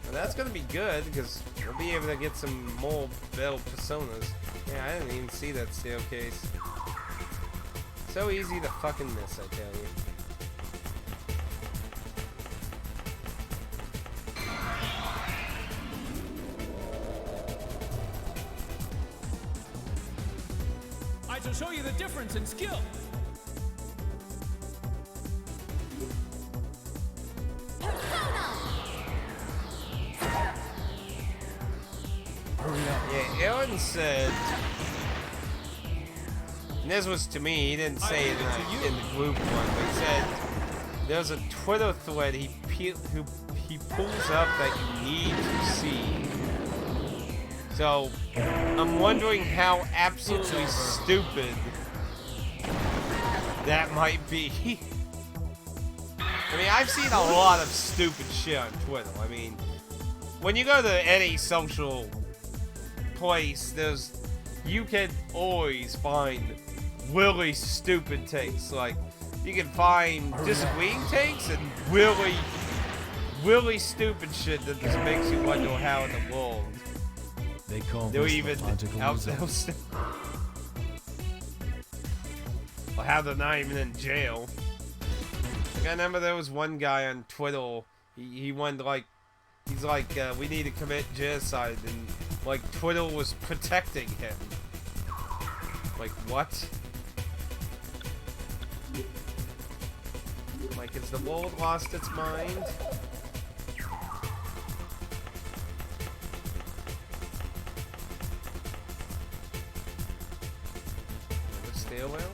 And that's gonna be good, because we'll be able to get some more Bell Personas. Yeah, I didn't even see that staircase. So easy to fucking miss, I tell you. I shall show you the difference in skill. Yeah, Aaron said, and this was to me, he didn't say it in the group one, but he said there's a Twitter thread he pulls up that you need to see. So, I'm wondering how absolutely stupid that might be. I mean, I've seen a lot of stupid shit on Twitter. I mean, when you go to any social place, you can always find really stupid takes. Like, you can find disagreeing takes and really stupid shit that just makes you wonder how in the world They call they're this even the logical out result. there. Or how they're not even in jail. Like, I remember there was one guy on Twitter, he went like, he's like, we need to commit genocide, and like Twitter was protecting him. Like, what? Like, has the world lost its mind? Another stairwell?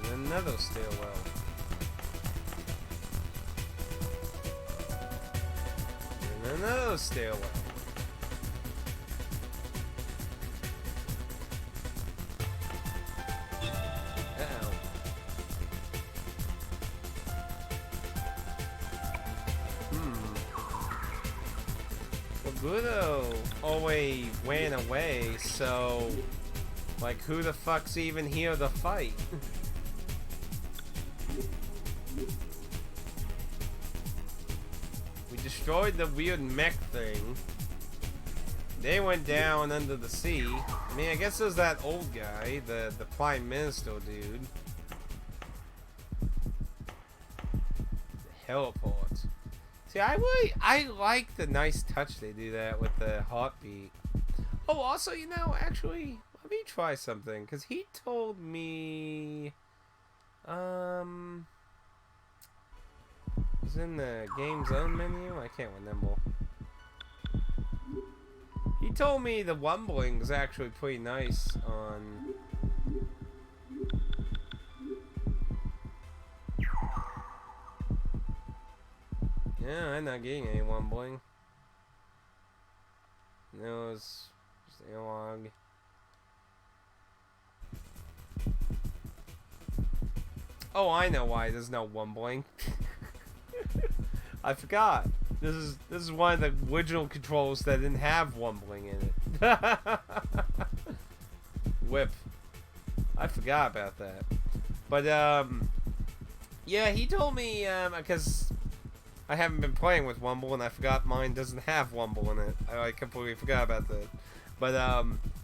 And another stairwell. And another stairwell. Budo always went away, so like who the fuck's even here to fight? We destroyed the weird mech thing. They went down under the sea. I mean, I guess there's that old guy, the Prime Minister dude. The heliport. See, I like the nice touch they do that with the heartbeat. Oh, also, you know, actually, let me try something, because he told me, it's in the game zone menu? I can't remember. He told me the rumbling is actually pretty nice on... Yeah, I'm not getting any rumbling. No, it's just analog. Oh, I know why there's no rumbling. I forgot. This is one of the original controls that didn't have rumbling in it. Whip. I forgot about that. But yeah, he told me because I haven't been playing with Wumble, and I forgot mine doesn't have Wumble in it. I completely forgot about that. But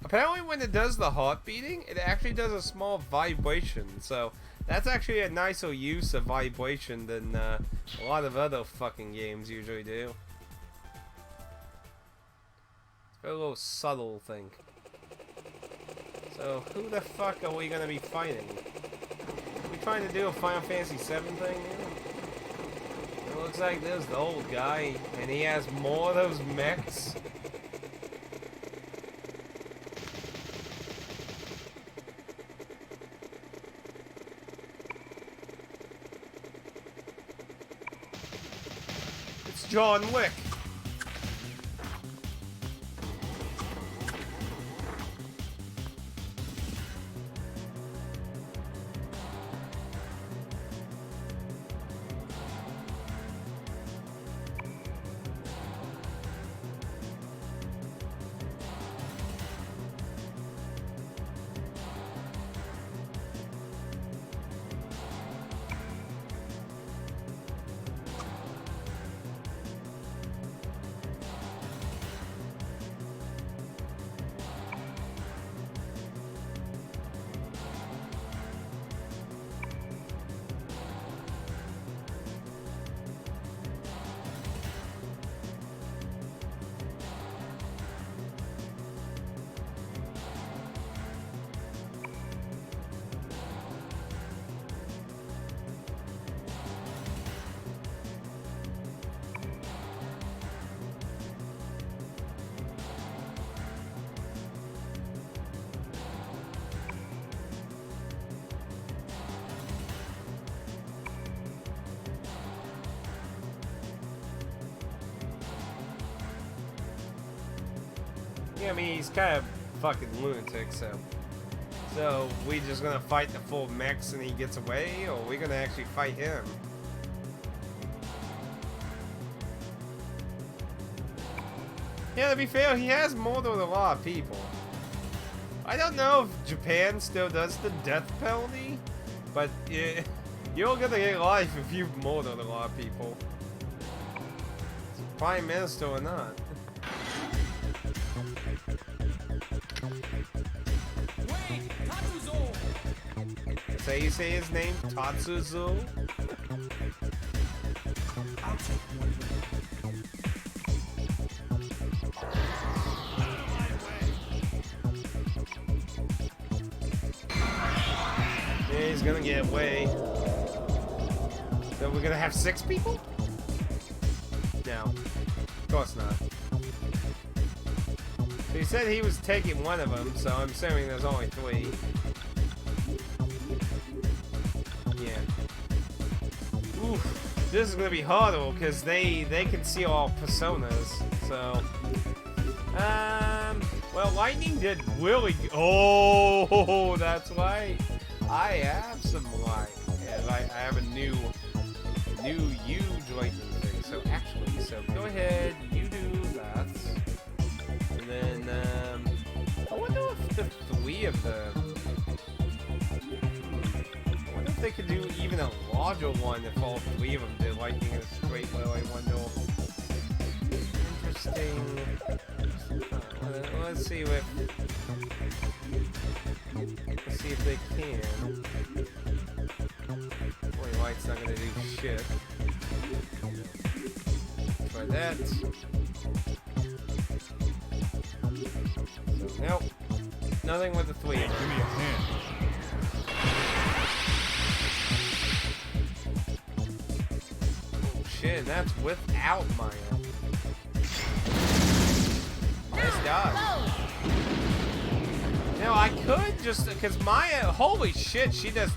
apparently when it does the heart beating, it actually does a small vibration. So that's actually a nicer use of vibration than a lot of other fucking games usually do. It's a little subtle thing. So who the fuck are we gonna be fighting? Are we trying to do a Final Fantasy VII thing here? It looks like there's the old guy, and he has more of those mechs. It's John Wick. Yeah, I mean, he's kind of fucking lunatic, so we just gonna fight the full mechs and he gets away, or are we gonna actually fight him? Yeah, to be fair, he has more than a lot of people. I don't know if Japan still does the death penalty, but you're gonna get life if you've murdered a lot of people. Prime Minister or not. Wait, Tatsuzo! That's how you say his name? Tatsuzo? I'll take one. Yeah, he's gonna get away. So we're gonna have 6 people? No. Of course not. So he said he was taking one of them, so I'm assuming there's only 3. Yeah. Oof. This is gonna be harder because they can see all personas. So, well, lightning did really. Oh, that's right. I have some light. Yeah, I have a new huge lightning thing. So actually, go ahead, you do that, and then I wonder if the 3 of them. I wonder if they could do even a larger one if all 3 of them did lightning in a straight row. I wonder. Interesting. Let's see if they can. Boy, light's not gonna do shit. Try that. So nope. Nothing with the 3. Give me a hand. Oh shit, that's without Maya. Nice dodge. Now I could just, because Maya, holy shit, she does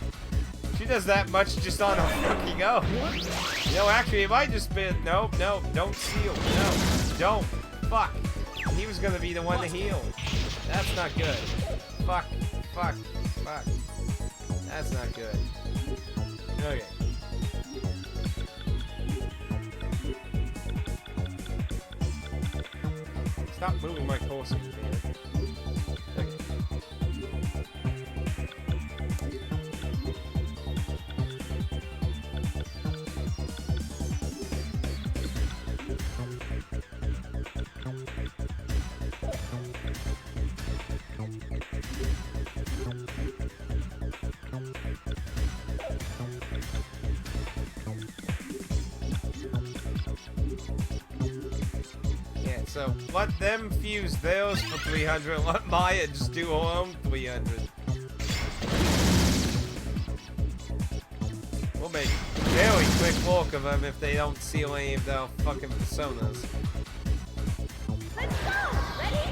that much just on a fucking go. No, actually, it might just be, no, don't seal, no, don't, fuck. He was gonna be the one to heal. That's not good. Fuck. That's not good. Okay. Stop moving my cursor, damn it. Okay. So let them fuse theirs for 300. Let Maya just do her own 300. We'll make very quick work of them if they don't seal any of their fucking personas. Let's go! Ready?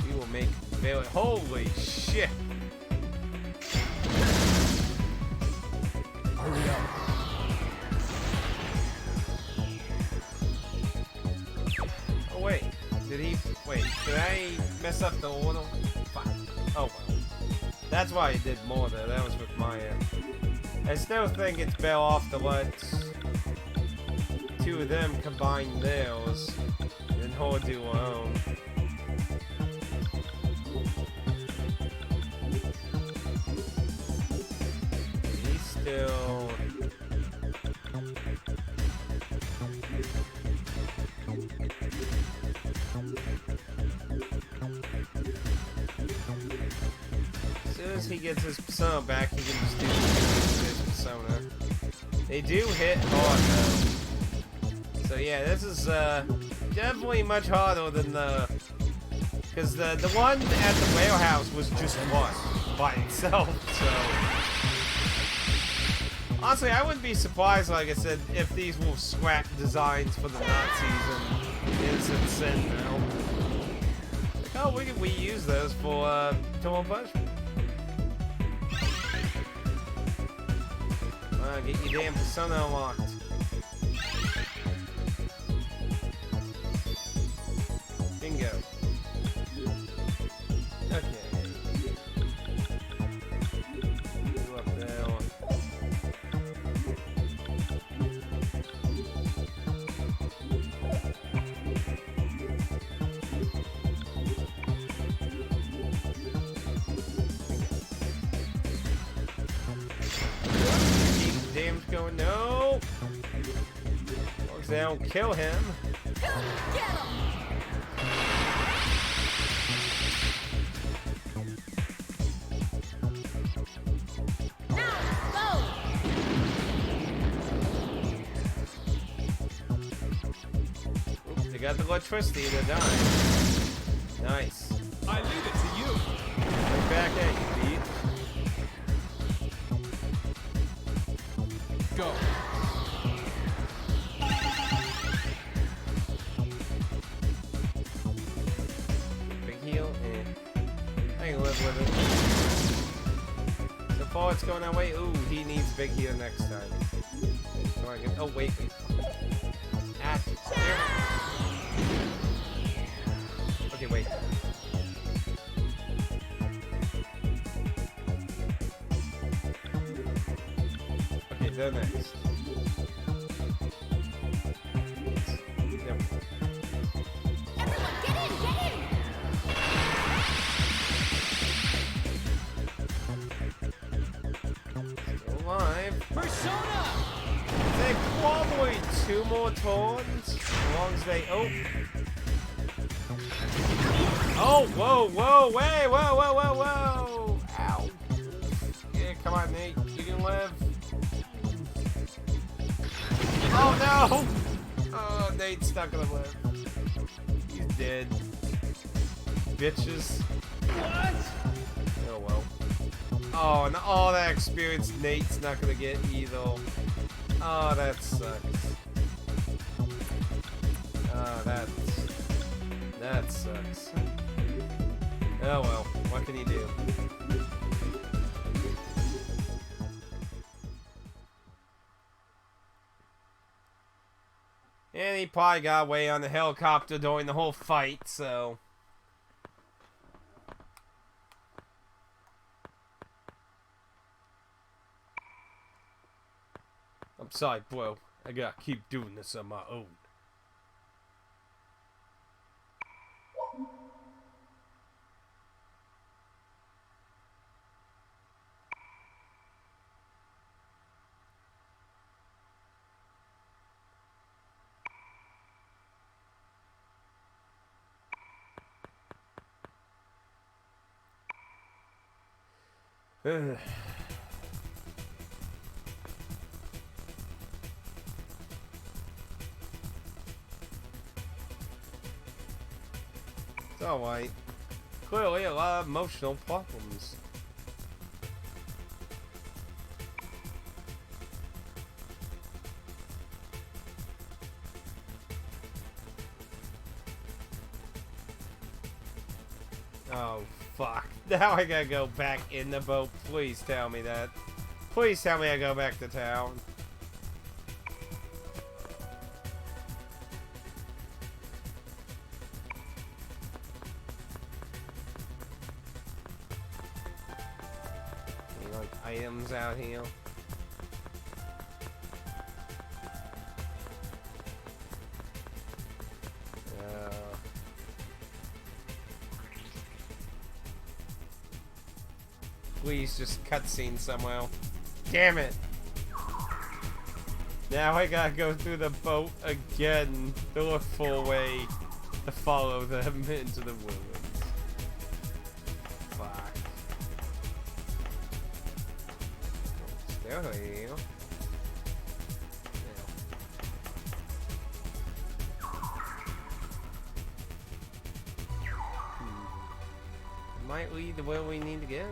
We will make very. Holy shit! Hurry up. Wait, did I mess up the order? Fuck. Oh well. That's why I did more there. That was with Maya. I still think it's better off to let 2 of them combine theirs and her do her own. He's still. As soon as he gets his persona back, he can just do his persona. They do hit hard though. So yeah, this is definitely much harder than the, because the one at the warehouse was just one by itself. So honestly, I wouldn't be surprised, like I said, if these were scrap designs for the Nazis and Innocent Sin now. Like, oh, we use those for Total Punishment. Get your damn persona unlocked. Bingo. Okay. Go up there. Damage going, no! As long as they don't kill him. Get him! Now, go! Oops, they got the electricity, they're dying. Nice. I leave it to you. Right back at you, Pete. Go. Big heal? Eh. I can live with it. So far it's going our way. Ooh, he needs big heal next time. Come on, oh, wait. Ah, damn it. Okay, wait. Okay, they're next. Yep. Everyone, get in, get in! Still alive. Persona! They probably 2 more turns. As long as they. Oh! Oh, whoa, whoa, wait, whoa, whoa, whoa, whoa! Ow. Yeah, come on, Nate. You can live. Oh, no! Oh, Nate's not gonna live. He's dead. Bitches. What? Oh, well. Oh, and all that experience Nate's not gonna get either. Oh, that sucks. Oh, that sucks. Oh well, what can you do? And he probably got away on the helicopter during the whole fight, so... I'm sorry, bro. I gotta keep doing this on my own. It's alright. Clearly a lot of emotional problems. Oh, fuck. Now I gotta go back in the boat. Please tell me that. Please tell me I go back to town. Any, like, items out here? Please just cutscene somewhere. Damn it! Now I gotta go through the boat again to look for a way to follow them into the ruins. Fuck. Still here. Might lead to where we need to go.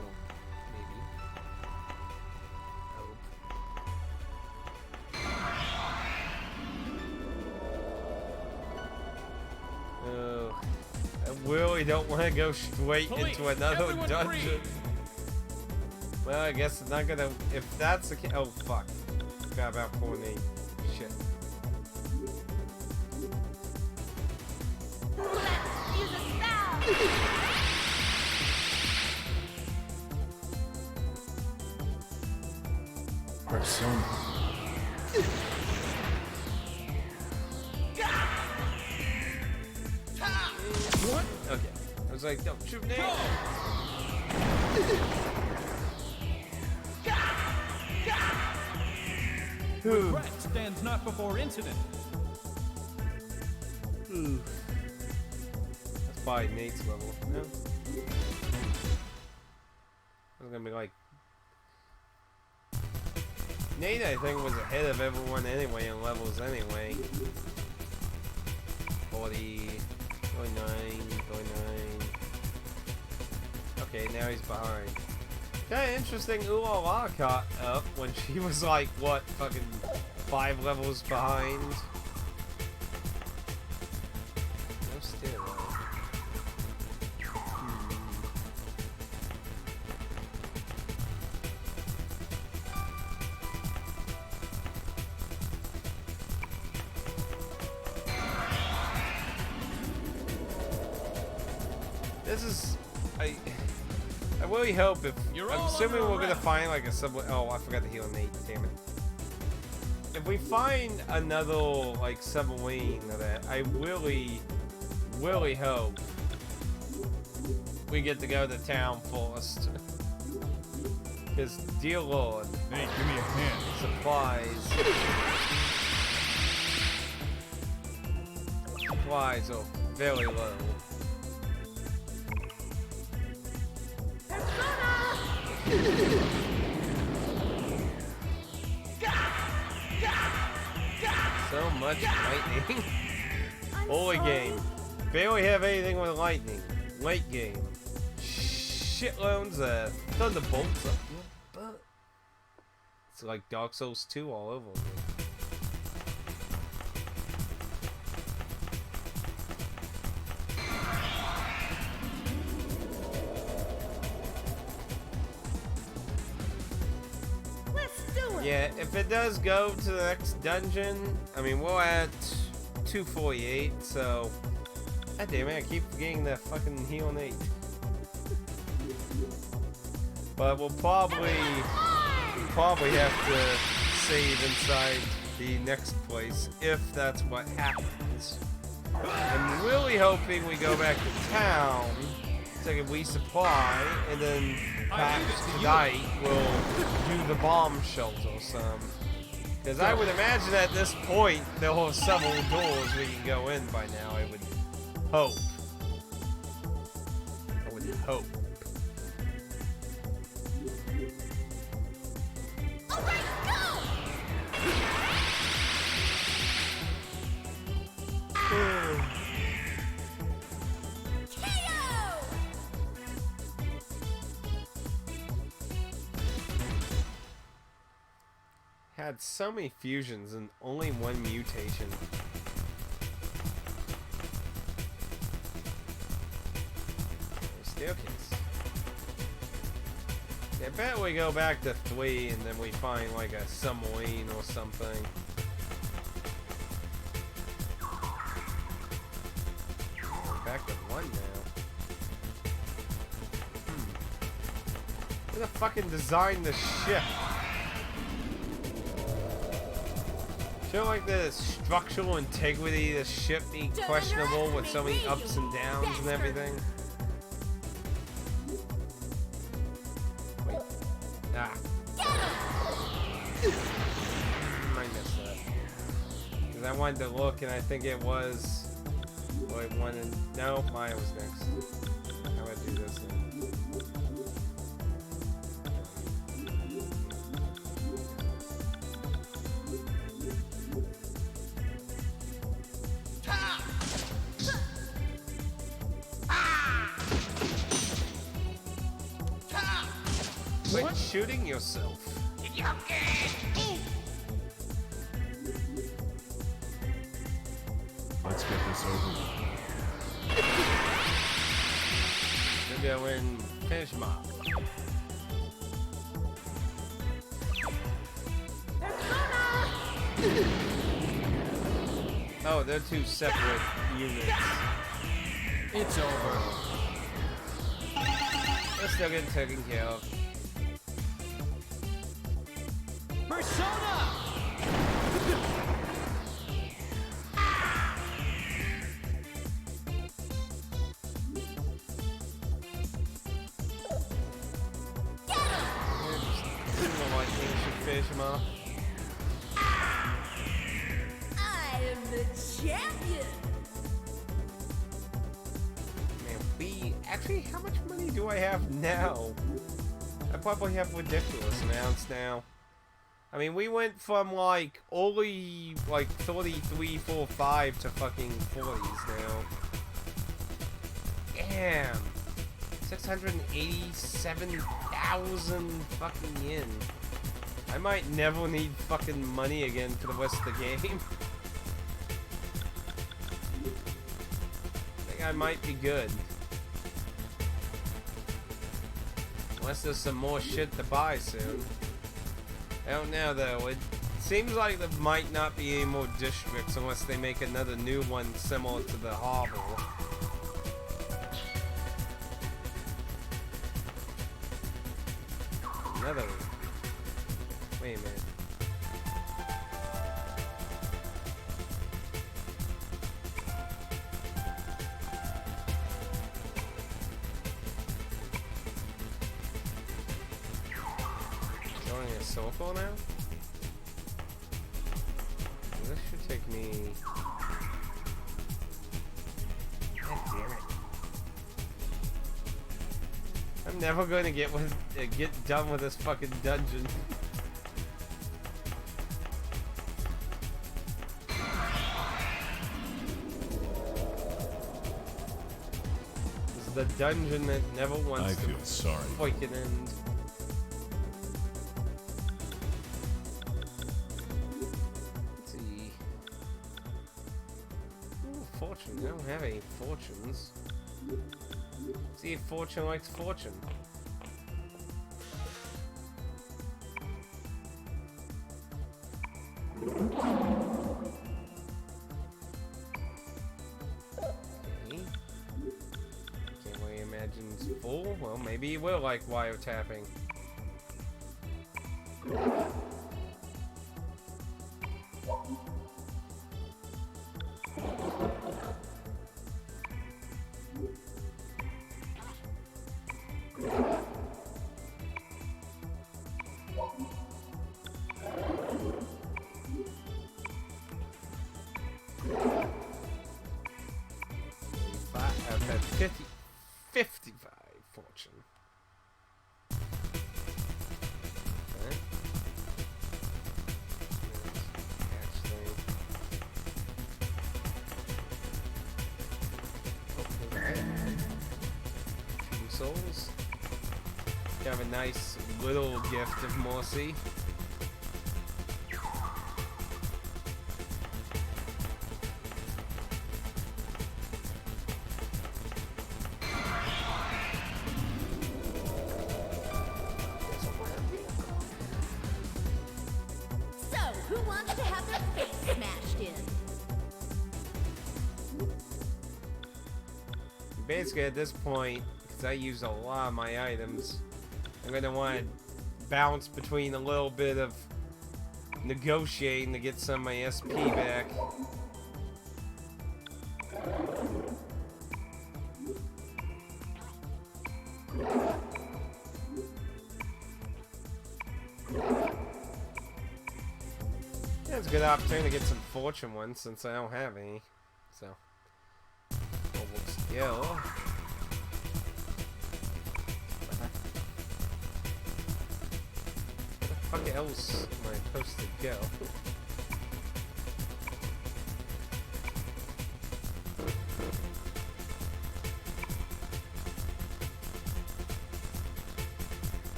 Really don't want to go straight into another dungeon. Well, I guess it's not gonna. If that's the case, oh fuck! Forgot about poor Nate. Shit. Let's use a spell! Persona. What? Okay. I was like, don't shoot Nate. Regret stands not before incident. That's probably Nate's level. No? I was gonna be like, Nate, I think, was ahead of everyone anyway in levels anyway. 40. Going 9, going 9. Okay, now he's behind. Kinda interesting Ooh-La-La caught up when she was like, what, fucking 5 levels behind? No still. This is... I really hope if... I'm assuming we're gonna find like a subway... Oh, I forgot to heal Nate, damn it. If we find another like submarine of that, I really hope we get to go to town first. Because, dear Lord... Hey, give me a hand. Supplies are very low. So much lightning. Early game. Barely have anything with lightning. Late game. Shitloads of thunderbolts up your butt. It's like Dark Souls 2 all over again. Yeah, if it does go to the next dungeon, I mean, we're at 248, so... God damn it, I keep forgetting that fucking heal Nate. But we'll probably have to save inside the next place, if that's what happens. I'm really hoping we go back to town, so I can resupply, and then perhaps tonight we'll do the bomb shelter or some. Because I would imagine at this point there are several doors we can go in by now, I would hope. I would hope. Alright, go! Had so many fusions and only one mutation. Staircase. I bet we go back to 3 and then we find like a submarine or something. We're back to 1 now. Who the fucking designed this ship? Feel like the structural integrity of the ship be questionable with so many ups and downs and everything. Wait. Ah. I missed that. Because I wanted to look and I think it was... Wait, one and... No, Maya was next. How about I do this then? Quit shooting yourself. Let's get this over. We'll go and finish them off. Oh, they're two separate units. It's over. They're still getting taken care of. Persona! Finish him off. I am the champion! Man, we actually, how much money do I have now? I probably have ridiculous amounts now. I mean, we went from like only like 33, 4, 5 to fucking 40s now. Damn. 687,000 fucking yen. I might never need fucking money again for the rest of the game. I think I might be good. Unless there's some more shit to buy soon. I don't know though. It seems like there might not be any more districts unless they make another new one similar to the harbor. Another one. Wait a minute. Going in a circle now? This should take me. God damn it. I'm never going to get done with this fucking dungeon. This is the dungeon that never wants to fucking end. Let's see. Ooh, fortune. I don't have any fortunes. See if fortune likes fortune. Okay. Can't really imagine it's full. Well, maybe he will like wiretapping. I've had 55 fortune. Okay. Two souls. You have a nice little gift of mercy. Who wants to have their face smashed in? Basically, at this point, because I use a lot of my items, I'm going to want to bounce between a little bit of negotiating to get some of my SP back. It's a good opportunity to get some fortune ones since I don't have any. So, we'll skill. Where the fuck else am I supposed to go?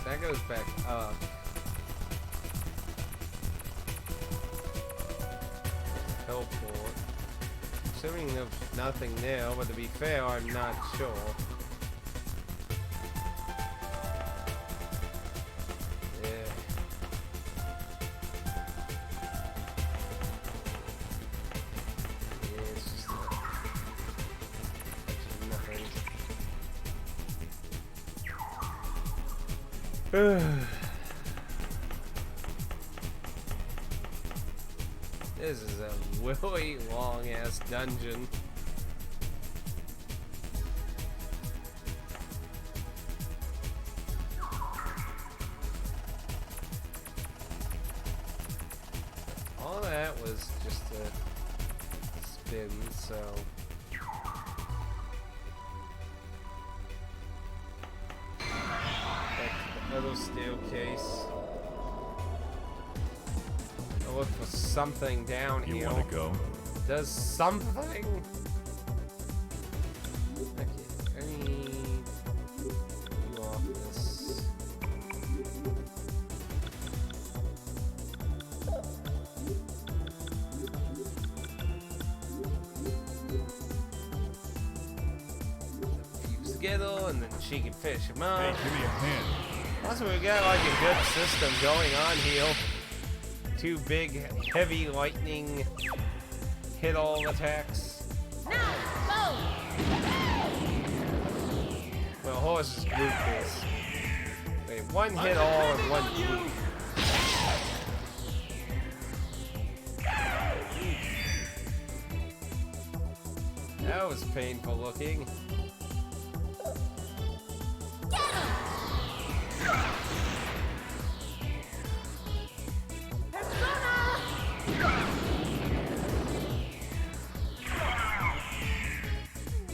That goes back up. Teleport. Assuming there's nothing there, but to be fair, I'm not sure. Yeah. Yeah, it's just nothing. This is a really long ass dungeon. All that was just a spin, so. Back to the other staircase. look for something down here. You want to go? Does something? Okay, I need you off this. Fuse together, and then she can fish him up. Hey, give me a hand. Also, we got like a good system going on here. 2 big, heavy lightning hit-all attacks. Now, go! Well, horse is group this. Wait, 1 hit-all and 1 group. That was painful looking. Get him!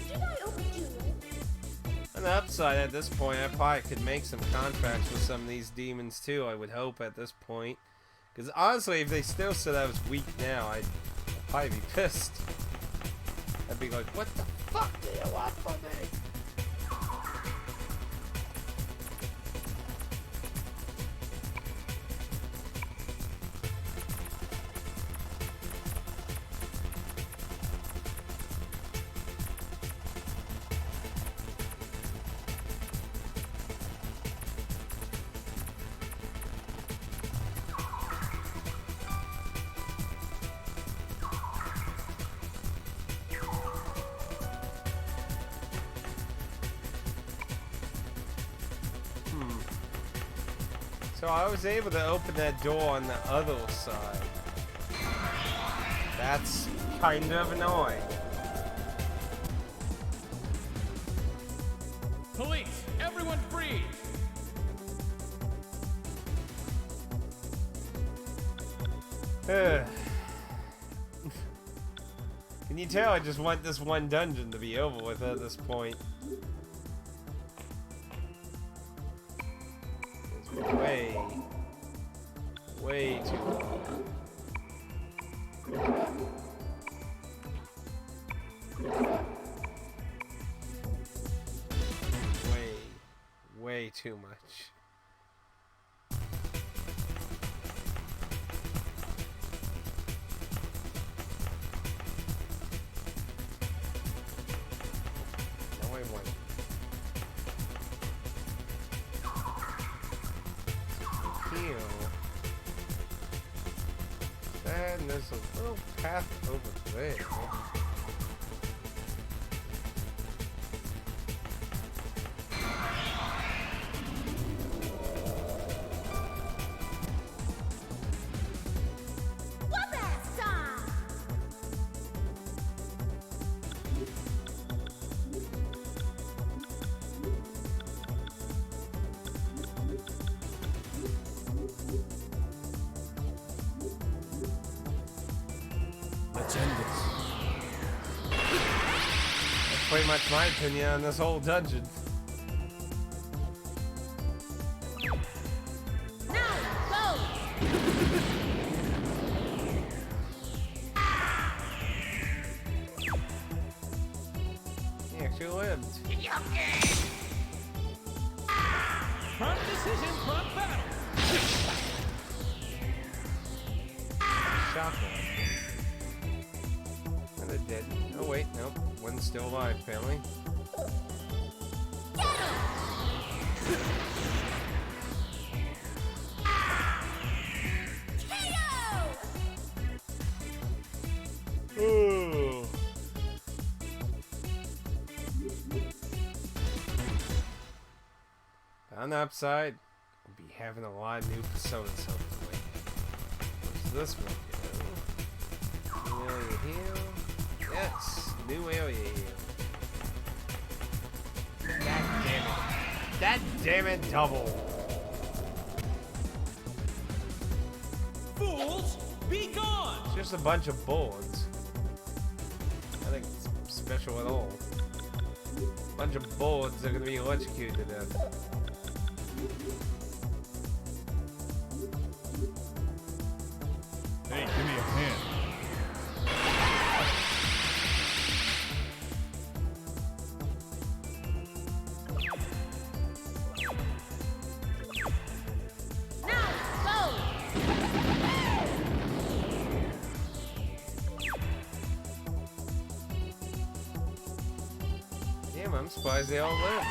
Did I overdo it? On the upside, at this point, I probably could make some contracts with some of these demons too, I would hope at this point. Because honestly, if they still said I was weak now, I'd probably be pissed. I'd be like, what the fuck do you want from me? So I was able to open that door on the other side. That's kind of annoying. Police, everyone freeze! Can you tell I just want this one dungeon to be over with at this point? It's way too long. Way too much. No, I won't. Heal. And there's a little path over there. Whoop-ass time! Let's end this. That's pretty much my opinion on this whole dungeon. Now, go! He actually lived. Prompt decision, prompt battle! Shocker. And they're dead. Oh wait, nope. One's still alive, apparently. Get him! KO! Ooh. On the upside, we'll be having a lot of new personas, hopefully. What's this one do? New area heal. Yes, new area heal. God damn it. God damn it, double. Fools, be gone! It's just a bunch of boards. I think it's special at all. Bunch of boards that are gonna be electrocuted to death. Hey, Damn, I'm surprised they all lived.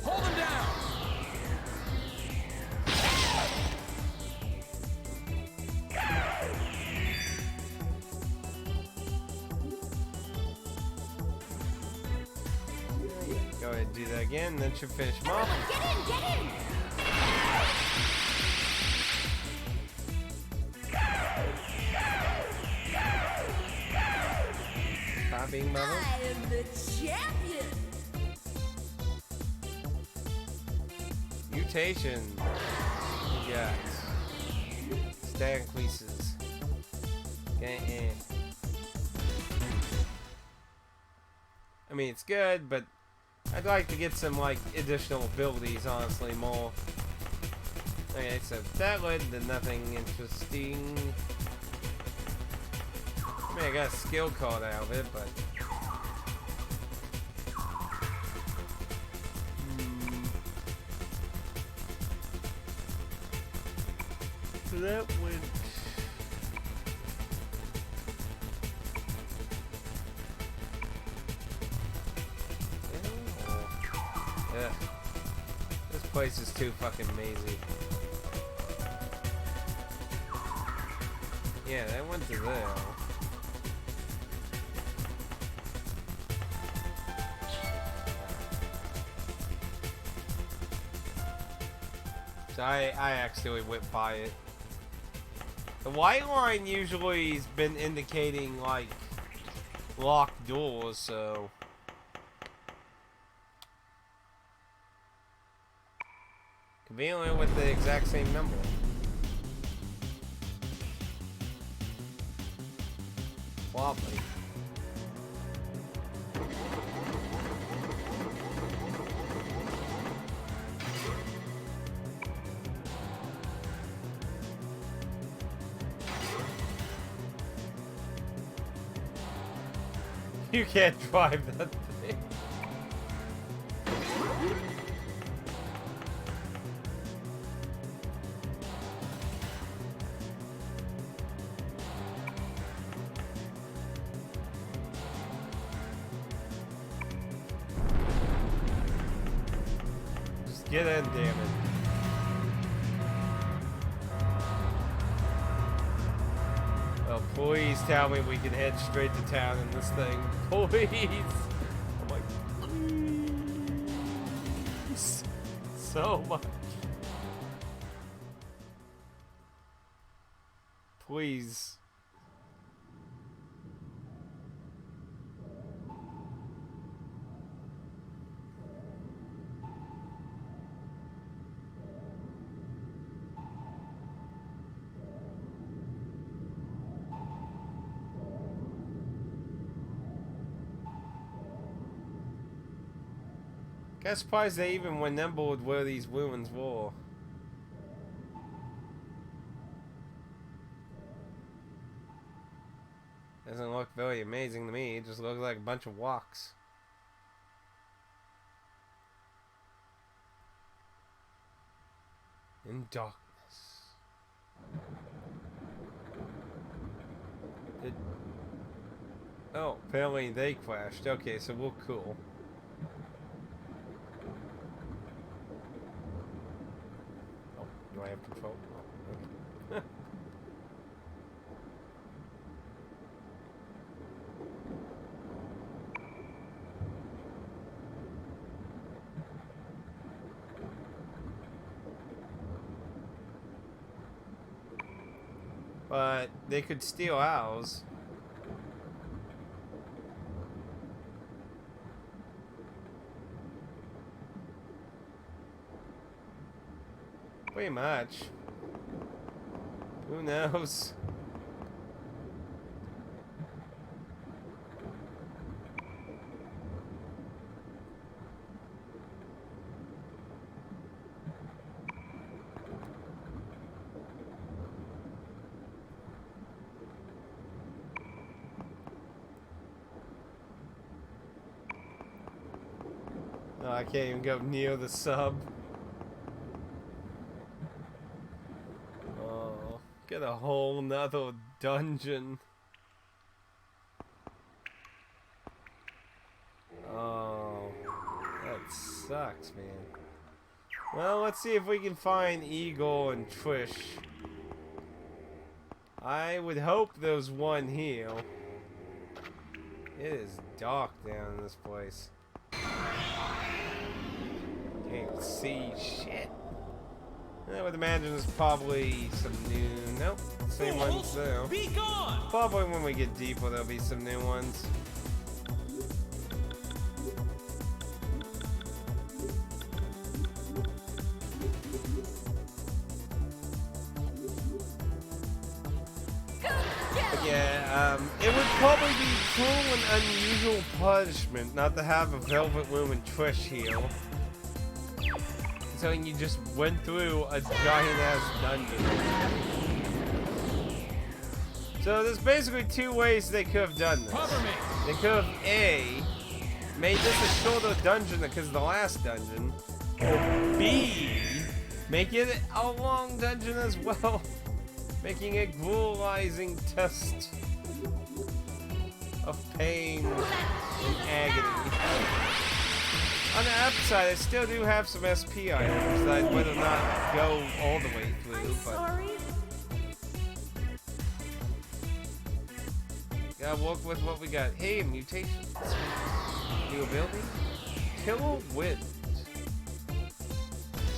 Hold him down! Go ahead and do that again, then should finish them off. Everyone, get in! Popping bubble. I am the champion! Mutation. Yes. Stat increases. Okay. I mean, it's good, but I'd like to get some, like, additional abilities, honestly, more. Okay, so that led to nothing interesting. I mean, I got a skill card out of it, but... So that went... Yeah. This place is too fucking mazy. Yeah, that went to there. So I actually went by it. The white line usually has been indicating, like, locked doors, so... Conveniently with the exact same number. Wobbly. You can't drive that thing. Just get in, damn it. Oh, please tell me we can head straight to town in this thing. Please. Oh my. Please. So much. Please. I'm surprised they even were nimble with where these ruins were. Doesn't look very amazing to me. It just looks like a bunch of walks. In darkness. Oh, apparently they crashed. Okay, so we're cool. Do I have control? Oh, okay. But they could steal ours. Pretty much. Who knows? No, I can't even go near the sub. Get a whole nother dungeon. Oh, that sucks, man. Well, let's see if we can find Eagle and Trish. I would hope there's one here. It is dark down in this place. Can't see shit. I would imagine there's probably some new... Nope, same ones there. Be gone! Probably when we get deeper there'll be some new ones. It would probably be cruel and unusual punishment not to have a Velvet Room and Trish heal. So you just went through a giant-ass dungeon. So there's basically two ways they could have done this. Cover me. They could have A, made this a shorter dungeon because of the last dungeon, or B, make it a long dungeon as well, making a gruelizing test of pain and agony. On the upside, I still do have some SP items that I'd rather not go all the way through, but Sorry. gotta work with what we got. Hey, mutations. New ability? Killer Wind.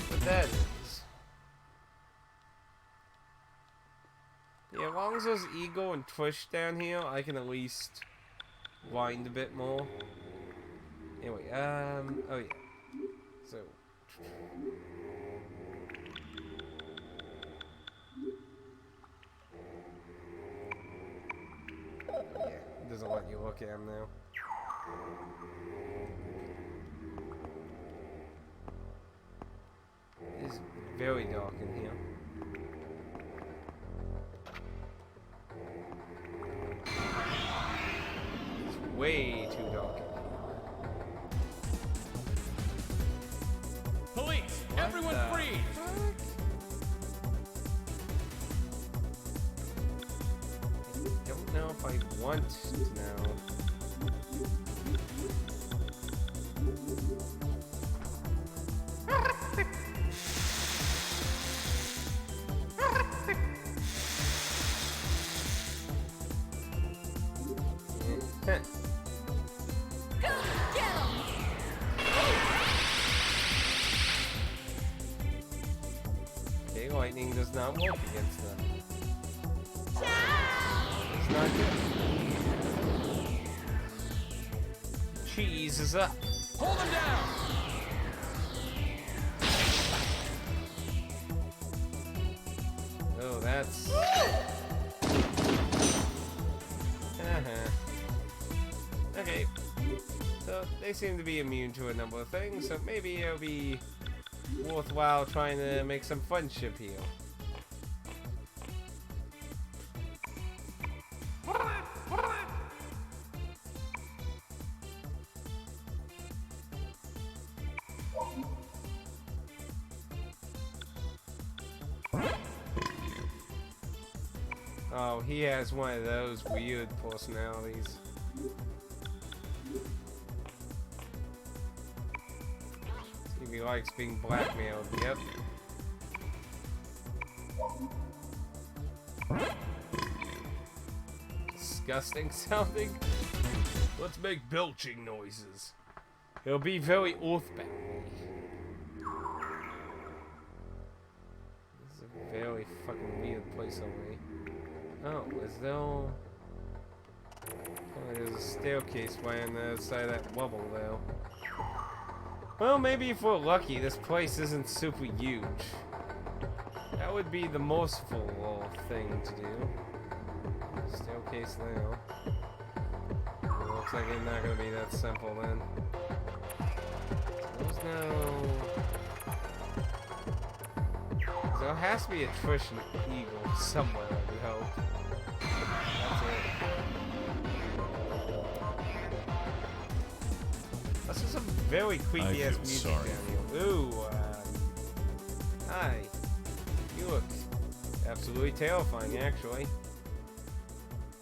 What that is. Yeah, as long as there's Eagle and Trish down here, I can at least wind a bit more. Anyway, oh yeah. So. Yeah, it doesn't let you look at him now. It's very dark in here. It's way too dark in here. Police, everyone the freeze! I don't know if I want to know. Go get him! Okay, lightning does not work against them. Ciao! It's not good. Cheese is up. Hold him down! Oh, that's... Okay. So, they seem to be immune to a number of things, so maybe it'll be worthwhile trying to make some friendship here. Oh, he has one of those weird personalities. See if he likes being blackmailed. Yep. Disgusting sounding. Let's make belching noises. It'll be very earthbound. This is a very fucking weird place already. Oh, is there... Oh, there's a staircase right on the other side of that bubble, though. Well, maybe if we're lucky, this place isn't super huge. That would be the merciful thing to do. Staircase now. It looks like it's not going to be that simple, then. There's no... There has to be a Trish and Eagle somewhere, I would hope. That's it. This is some very creepy ass music down here. Ooh, hi. You look absolutely terrifying, actually.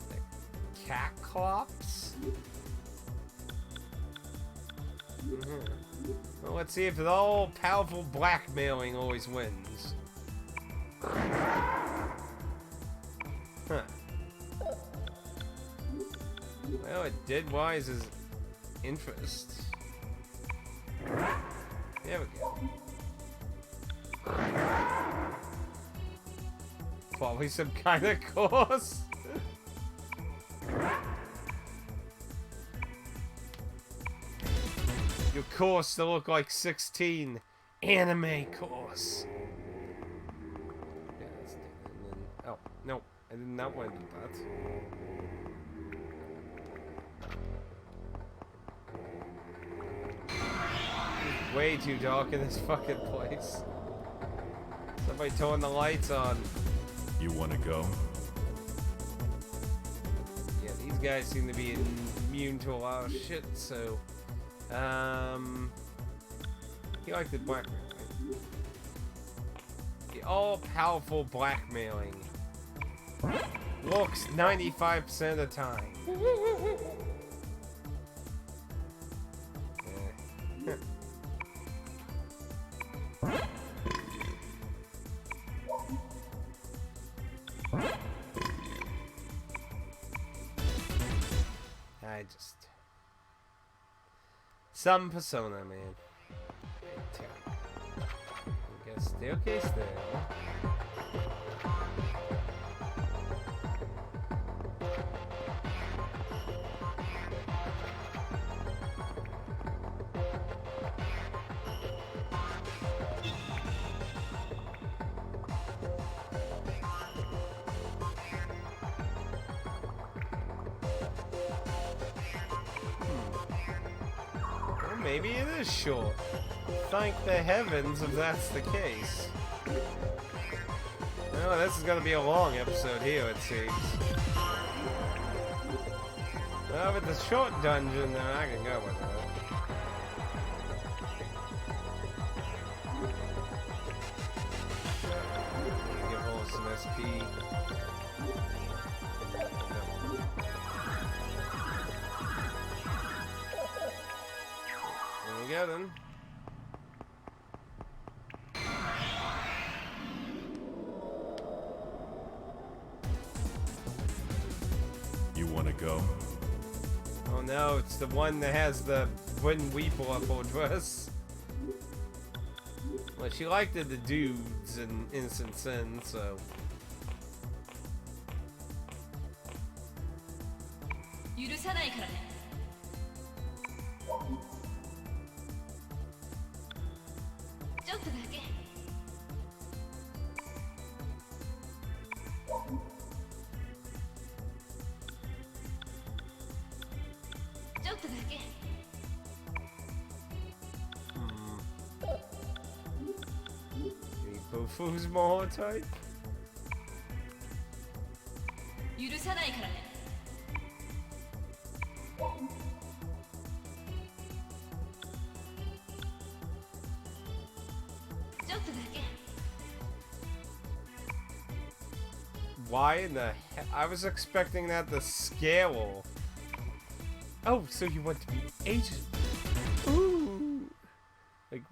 The Caclops? Well, let's see if the all-powerful blackmailing always wins. Huh. Well, it did wise his interest. There we go. Probably some kind of course. Your course to look like 16. Anime course. Yeah, let's do that. And then, oh, no. I did not want to do that. It's way too dark in this fucking place. Somebody turn the lights on. You want to go? Yeah, these guys seem to be immune to a lot of shit, so... You like the blackmail, right? The all-powerful blackmailing. Looks 95% of the time. Yeah. I just... Some persona, man. I guess staircase there. Maybe it is short. Thank the heavens if that's the case. Well, this is gonna be a long episode here, it seems. Well, with the short dungeon, then I can go with that. Give all some SP. There we go then. You want to go? Oh no, it's the one that has the wooden weeple up her dress. Well, she liked the dudes in Innocent Sin, so... Who's more type? Why in the heck? I was expecting that to scale. Oh, so you want to be agent? Ooh. Like.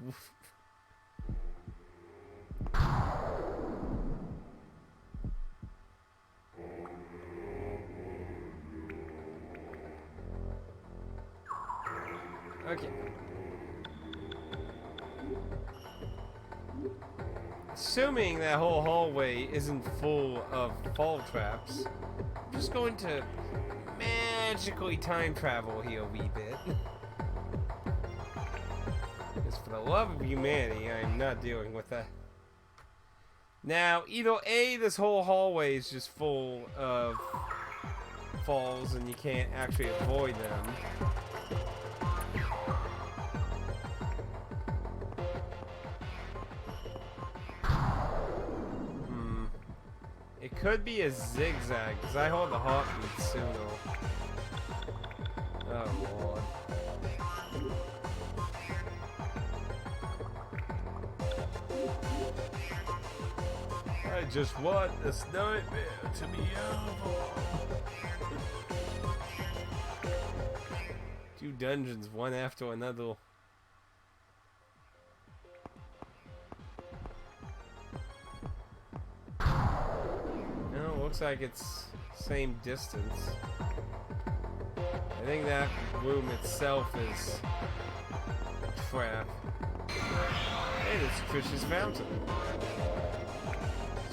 Okay. Assuming that whole hallway isn't full of fall traps, I'm just going to magically time travel here a wee bit. Because for the love of humanity, I'm not dealing with that. Now, either A, this whole hallway is just full of falls and you can't actually avoid them. It could be a zigzag, because I hold the heartbeat sooner. Oh lord. I just want this nightmare to be over. 2 dungeons, one after another. looks like it's same distance. I think that room itself is a trap. Hey, it's Trish's fountain.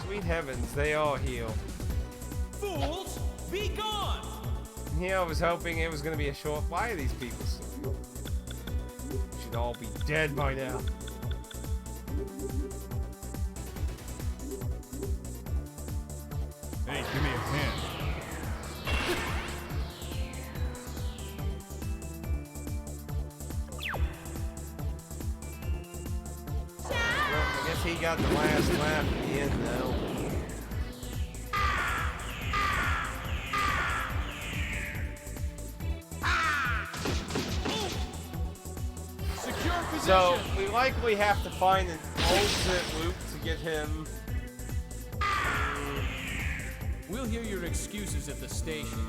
Sweet heavens, they all heal. Fools, be gone! Yeah, I was hoping it was gonna be a short flight of these people. Should all be dead by now. Hey, give me a hand. Well, I guess he got the last laugh at the end, though. Secure position! So, we likely have to find an alternate loop to get him. We'll hear your excuses at the station.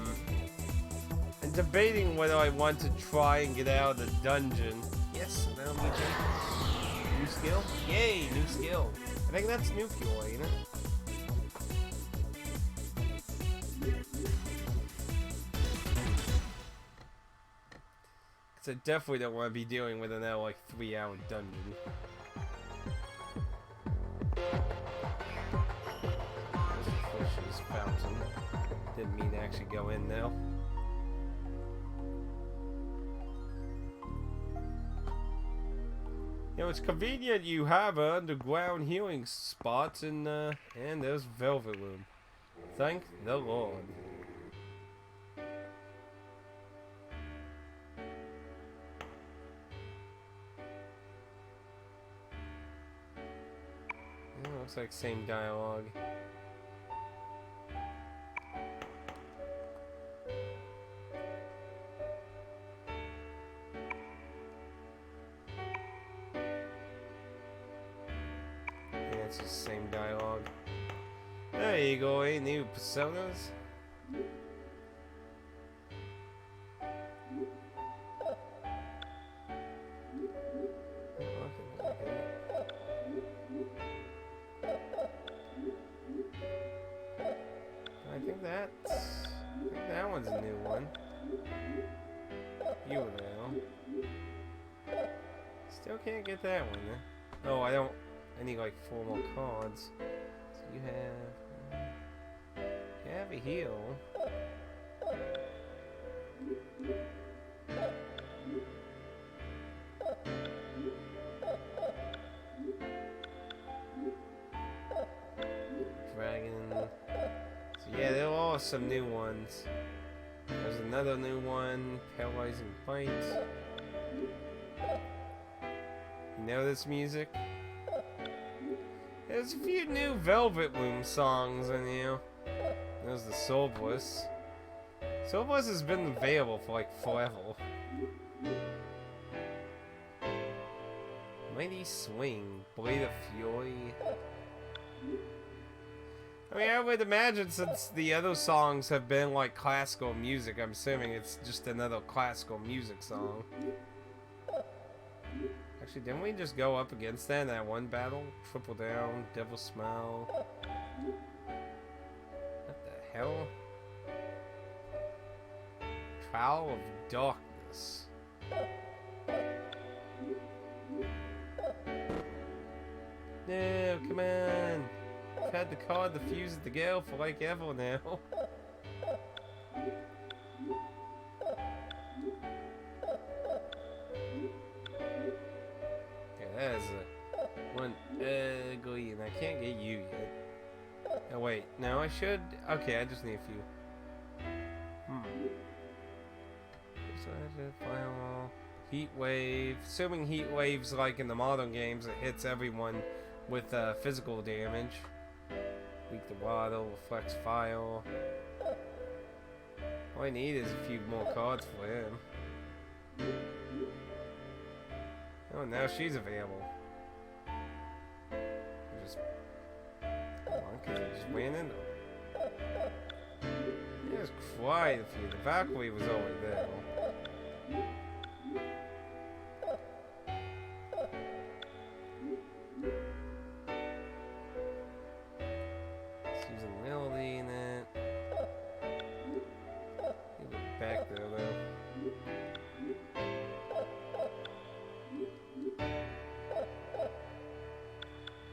And debating whether I want to try and get out of the dungeon. Yes, that'll be good. New skill? Yay, new skill. I think that's nuclear, ain't it? Because I definitely don't want to be dealing with another, like, 3-hour dungeon. Fish's fountain. Didn't mean to actually go in now. You know, it's convenient you have an underground healing spot and there's Velvet Room. Thank the Lord. Oh, looks like same dialogue. It's the same dialogue. There you go, any new personas? I think that one's a new one. You know. Still can't get that one, eh? Oh, I need like 4 more cards. So you have a heal. Dragon. So yeah, there are some new ones. There's another new one, Paralyzing Bite. You know this music? There's a few new Velvet Room songs in here. There's the Soul Bliss. Soul Bliss has been available for like forever. Mighty Swing, Blade of Fury. I mean, I would imagine since the other songs have been like classical music, I'm assuming it's just another classical music song. Actually, didn't we just go up against that in that one battle? Triple Down, Devil Smile. What the hell? Trial of Darkness. No, come on. I've had the card to fuse it together for like ever now. That is one ugly, and I can't get you yet. Oh wait, no, I should. Okay, I just need a few. Firewall, Heat Wave. Assuming Heat Wave's like in the modern games, it hits everyone with physical damage. Weak to water, reflects fire. All I need is a few more cards for him. Oh, now she's available. Just come on, cause I just ran into her. There's quite a few. The Valkyrie was already there. She's a melody in it. back there, though.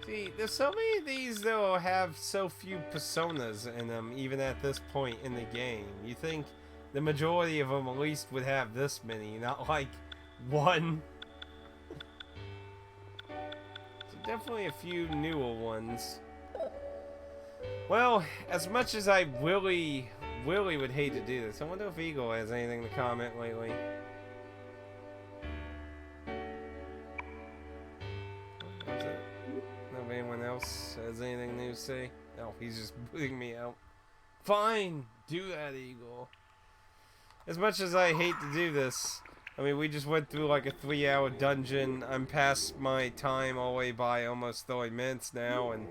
See, there's so many of these that will have so few personas in them, even at this point in the game. You think the majority of them at least would have this many, not like one. So definitely a few newer ones. Well, as much as I really would hate to do this, I wonder if Eagle has anything to comment lately. Anyone else has anything new to say? No, he's just booting me out. Fine, do that, Eagle. As much as I hate to do this, I mean, we just went through like a 3-hour dungeon. I'm past my time all the way by almost 30 minutes now, and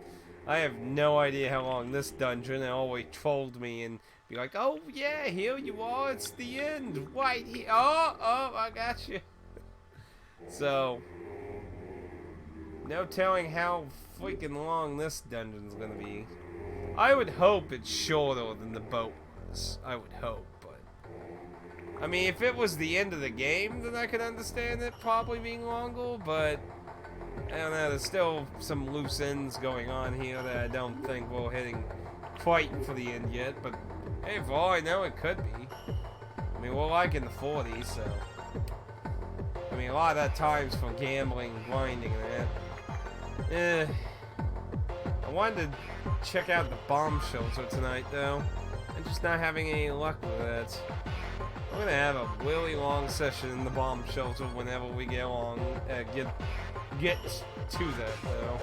I have no idea how long this dungeon always trolled me and be like, oh yeah, here you are, it's the end, right here. Oh, I got you. So, no telling how freaking long this dungeon's gonna be. I would hope it's shorter than the boat was. I would hope, but I mean, if it was the end of the game, then I could understand it probably being longer, but I don't know, there's still some loose ends going on here that I don't think we're hitting quite for the end yet, but hey, for all I know, it could be. I mean, we're like in the 40s, so I mean, a lot of that time's for gambling, grinding, and that. I wanted to check out the bomb shelter tonight, though. I'm just not having any luck with that. We're gonna have a really long session in the bomb shelter whenever we get along. Get to that, though.